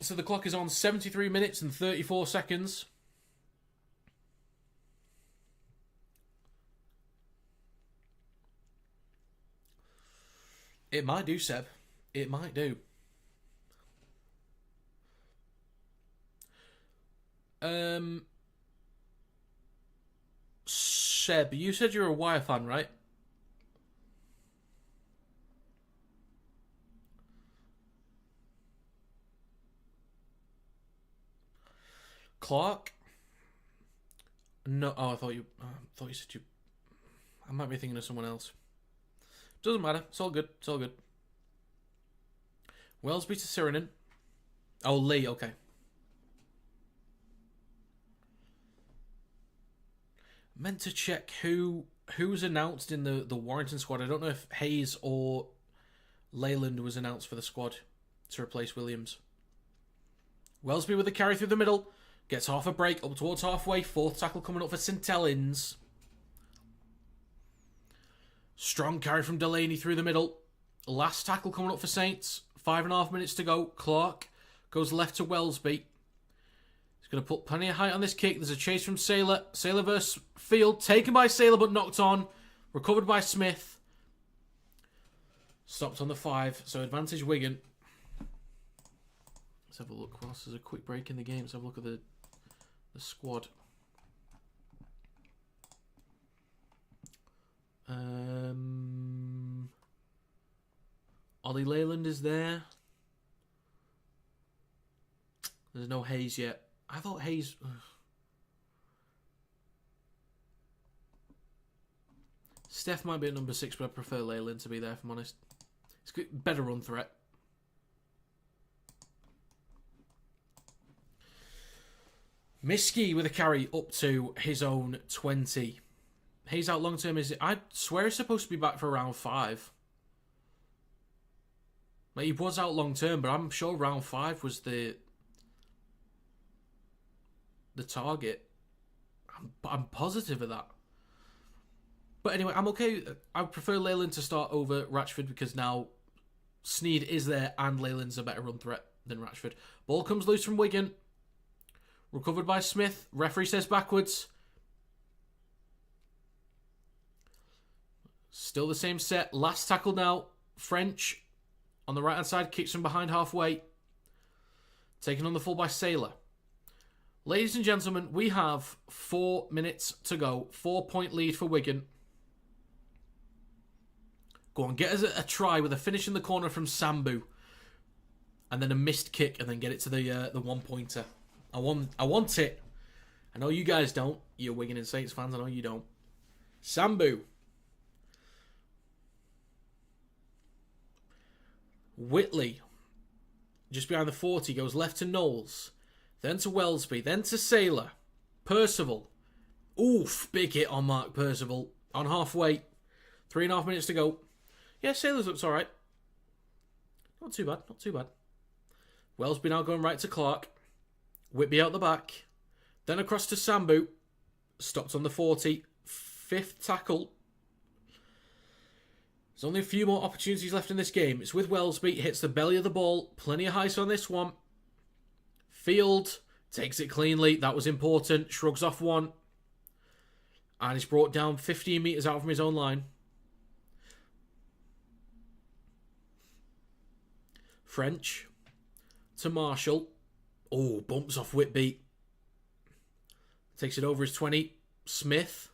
So the clock is on 73 minutes and 34 seconds. It might do, Seb. It might do. Seb, you said you're a Wire fan, right? Clark? No. Oh, I thought you said you. I might be thinking of someone else. Doesn't matter. It's all good. It's all good. Wellesby to Sirinen. Oh, Lee. Okay. Meant to check who was announced in the Warrington squad. I don't know if Hayes or Leyland was announced for the squad to replace Williams. Wellesby with a carry through the middle. Gets half a break up towards halfway. Fourth tackle coming up for St Helens. Strong carry from Delaney through the middle. Last tackle coming up for Saints. 5.5 minutes to go. Clark goes left to Wellesby. He's going to put plenty of height on this kick. There's a chase from Saylor. Saylor versus Field. Taken by Saylor but knocked on. Recovered by Smith. Stopped on the 5. So advantage Wigan. Let's have a look. Whilst there's a quick break in the game, let's have a look at the squad. Ollie Leyland is there. There's no Hayes yet. I thought Hayes... Steph might be at number 6, but I prefer Leyland to be there, if I'm honest. It's good, better run threat. Miskey with a carry up to his own 20. Hayes out long term, is it? I swear he's supposed to be back for round 5. Like, he was out long term, but I'm sure round 5 was the target. I'm positive of that. But anyway, I'm okay. I prefer Leyland to start over Ratchford because now Sneed is there and Leyland's a better run threat than Ratchford. Ball comes loose from Wigan. Recovered by Smith. Referee says backwards. Still the same set. Last tackle now. French on the right-hand side. Kicks from behind halfway. Taken on the full by Saylor. Ladies and gentlemen, we have 4 minutes to go. 4-point lead for Wigan. Go on, get us a try with a finish in the corner from Sambu. And then a missed kick and then get it to the one-pointer. I want it. I know you guys don't. You're Wigan and Saints fans. I know you don't. Sambu. Whitley. Just behind the 40. Goes left to Knowles. Then to Wellesby. Then to Saylor. Percival. Oof. Big hit on Mark Percival. On halfway. 3.5 minutes to go. Yeah, Saylor's looks alright. Not too bad. Not too bad. Wellesby now going right to Clark. Whitby out the back. Then across to Sambu. Stopped on the 40. 5th tackle. There's only a few more opportunities left in this game. It's with Wellesby. Hits the belly of the ball. Plenty of height on this one. Field takes it cleanly. That was important. Shrugs off one. And he's brought down 15 metres out from his own line. French to Marshall. Oh, bumps off Whitby. Takes it over his 20. Smith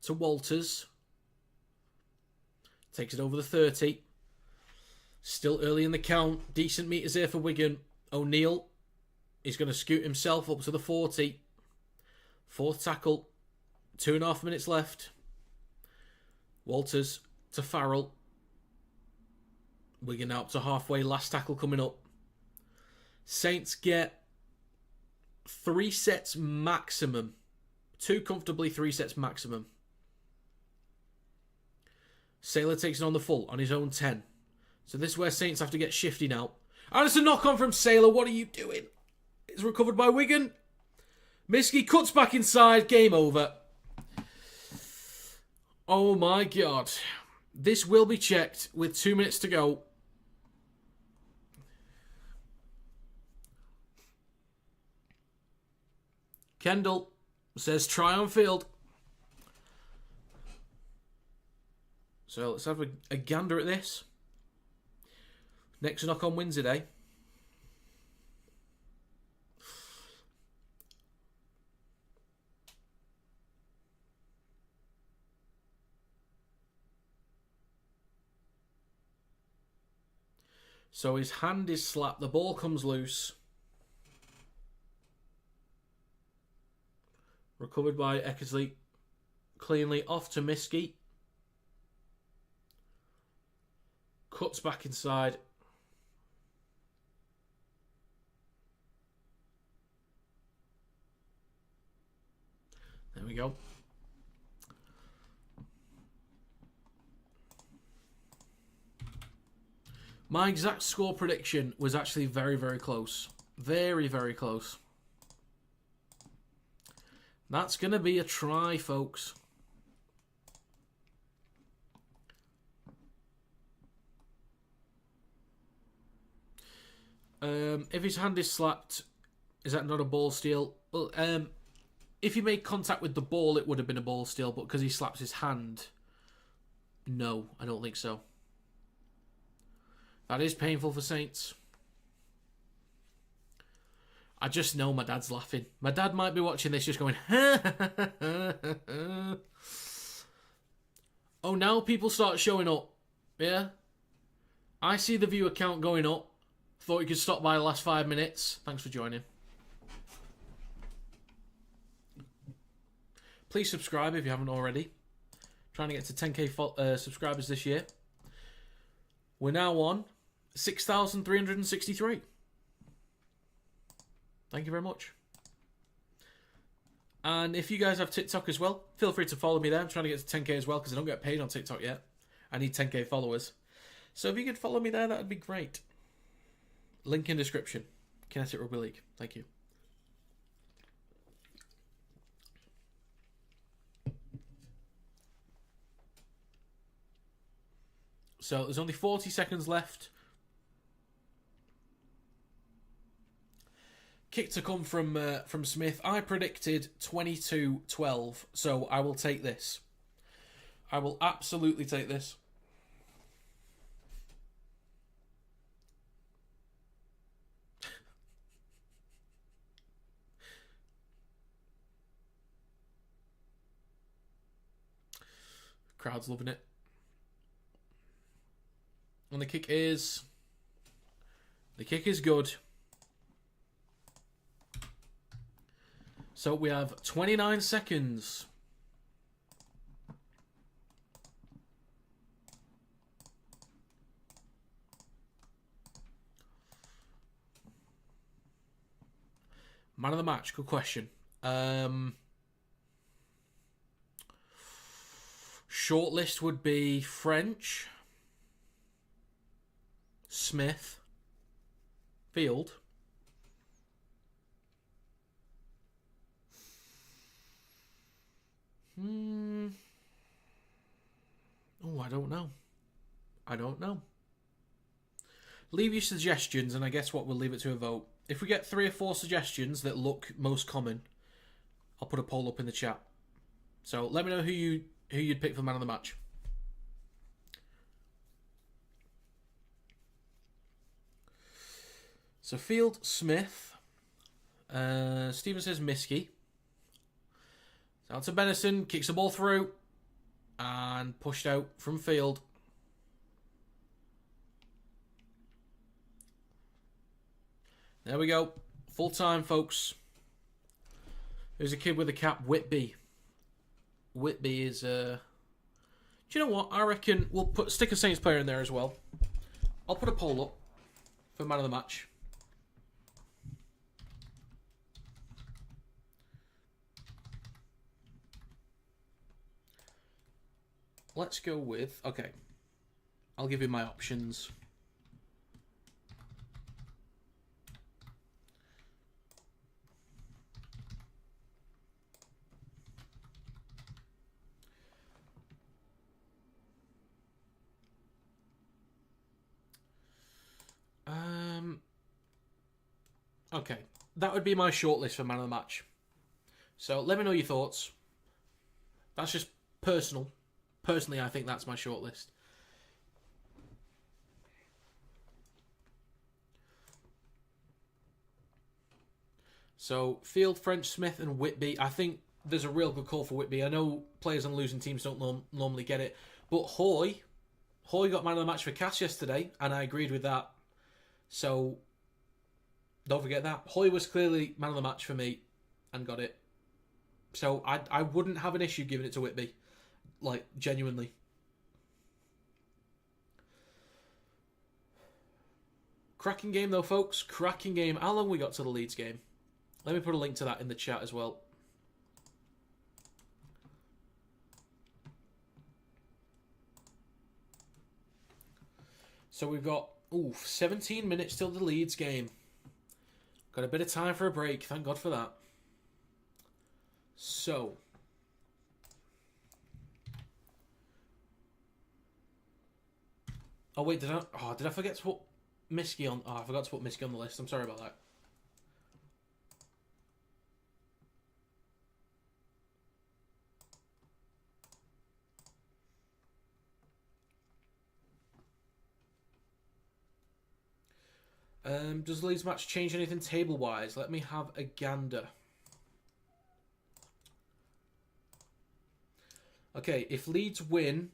to Walters. Takes it over the 30. Still early in the count. Decent meters here for Wigan. O'Neill is going to scoot himself up to the 40. Fourth tackle. 2.5 minutes left. Walters to Farrell. Wigan out to halfway. Last tackle coming up. Saints get 3 sets maximum. 2 comfortably, 3 sets maximum. Sailor takes it on the full on his own 10. So this is where Saints have to get shifty now. And it's a knock-on from Sailor. What are you doing? It's recovered by Wigan. Miski cuts back inside. Game over. Oh my God. This will be checked with 2 minutes to go. Kendall says try on field. So let's have a gander at this. Next knock-on wins today. So his hand is slapped. The ball comes loose. Recovered by Eckersley. Cleanly off to Miski. Cuts back inside. There we go. My exact score prediction was actually very, very close. Very, very close. That's going to be a try, folks. If his hand is slapped, is that not a ball steal? Well, if he made contact with the ball, it would have been a ball steal, but because he slaps his hand, no, I don't think so. That is painful for Saints. I just know my dad's laughing. My dad might be watching this just going, oh, now people start showing up. Yeah? I see the viewer count going up. Thought you could stop by the last 5 minutes. Thanks for joining. Please subscribe if you haven't already. Trying to get to 10k subscribers this year. We're now on 6,363. Thank you very much. And if you guys have TikTok as well, feel free to follow me there. I'm trying to get to 10k as well because I don't get paid on TikTok yet. I need 10k followers. So if you could follow me there, that would be great. Link in description. Kinetic Rugby League. Thank you. So there's only 40 seconds left. Kick to come from Smith. I predicted 22-12, so I will take this. I will absolutely take this. Crowd's loving it. And the kick is good. So we have 29 seconds. Man of the match, good question. Shortlist would be French, Smith, Field. Oh, I don't know. Leave your suggestions, and I guess what we'll leave it to a vote. If we get 3 or 4 suggestions that look most common, I'll put a poll up in the chat. So let me know who you'd pick for man of the match. So Field, Smith, Stephen says Miskey. Out to Benison, kicks the ball through, and pushed out from field. There we go. Full time, folks. There's a kid with a cap, Whitby. Whitby is, do you know what? I reckon we'll stick a Saints player in there as well. I'll put a poll up for man of the match. Let's go with... Okay. I'll give you my options. Okay. That would be my shortlist for man of the match. So let me know your thoughts. That's just personal. Personally, I think that's my shortlist. So, Field, French, Smith and Whitby. I think there's a real good call for Whitby. I know players on losing teams don't normally get it. But Hoy got man of the match for Cass yesterday, and I agreed with that. So, don't forget that. Hoy was clearly man of the match for me and got it. So, I wouldn't have an issue giving it to Whitby. Like, genuinely. Cracking game, though, folks. Cracking game. How long we got to the Leeds game? Let me put a link to that in the chat as well. So we've got 17 minutes till the Leeds game. Got a bit of time for a break. Thank God for that. So... Oh, wait, did I forget to put Miskey on? Oh, I forgot to put Miskey on the list. I'm sorry about that. Does the Leeds match change anything table-wise? Let me have a gander. Okay, if Leeds win...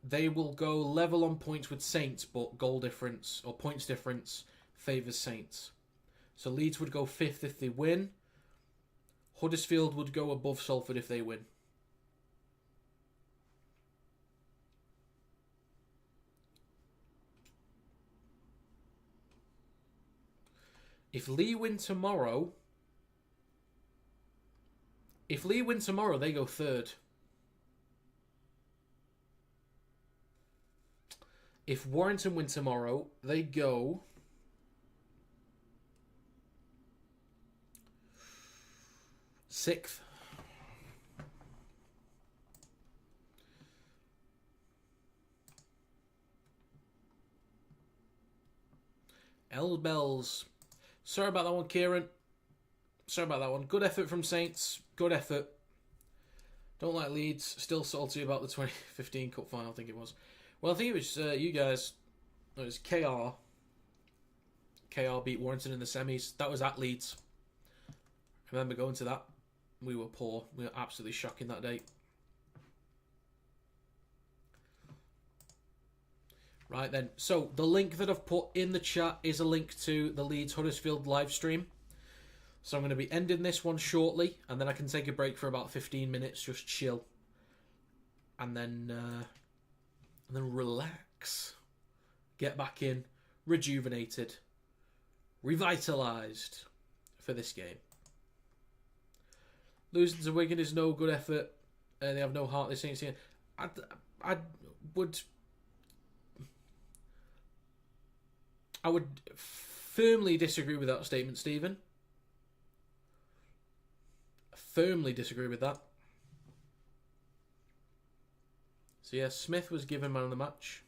They will go level on points with Saints, but goal difference or points difference favours Saints. So Leeds would go 5th if they win. Huddersfield would go above Salford if they win. If Lee win tomorrow, they go 3rd. If Warrington win tomorrow, they go... sixth. Bells. Sorry about that one, Kieran. Sorry about that one. Good effort from Saints. Good effort. Don't like Leeds. Still salty about the 2015 Cup final, I think it was. Well, I think it was you guys. It was KR. KR beat Warrington in the semis. That was at Leeds. I remember going to that. We were poor. We were absolutely shocking that day. Right then. So, the link that I've put in the chat is a link to the Leeds Huddersfield live stream. So, I'm going to be ending this one shortly. And then I can take a break for about 15 minutes. Just chill. And then relax. Get back in. Rejuvenated. Revitalised. For this game. Losing to Wigan is no good effort. They have no heart. This ain't seeing. I would firmly disagree with that statement, Stephen. Firmly disagree with that. So yeah, Smith was given man of the match.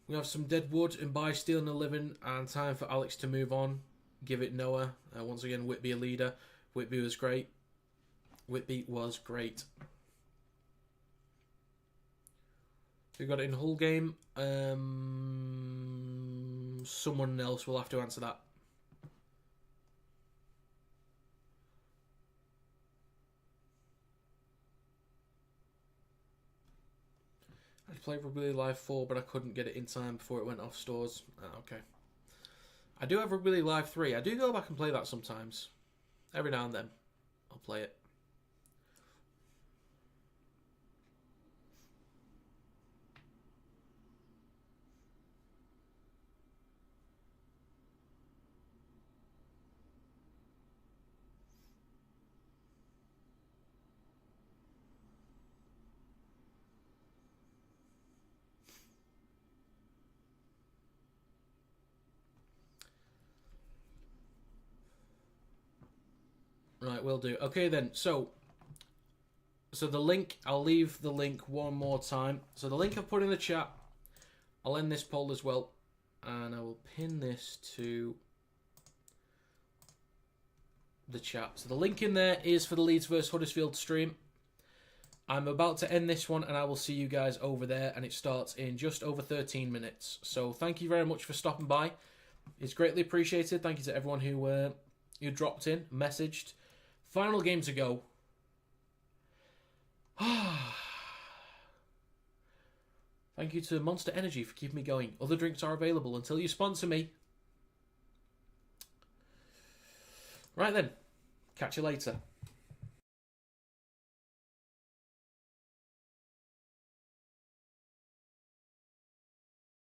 We have some dead wood and by stealing a living and time for Alex to move on. Give it Noah. Once again, Whitby a leader. Whitby was great. Whitby was great. We got it in Hull game. Someone else will have to answer that. I played Rugby League Live 4, but I couldn't get it in time before it went off stores. Okay. I do have Rugby League Live 3. I do go back and play that sometimes. Every now and then. I'll play it. Right, will do. Okay then, so the link, I'll leave the link one more time. So the link I've put in the chat, I'll end this poll as well. And I will pin this to the chat. So the link in there is for the Leeds vs Huddersfield stream. I'm about to end this one and I will see you guys over there. And it starts in just over 13 minutes. So thank you very much for stopping by. It's greatly appreciated. Thank you to everyone who dropped in, messaged. Final game to go. Thank you to Monster Energy for keeping me going. Other drinks are available until you sponsor me. Right then. Catch you later.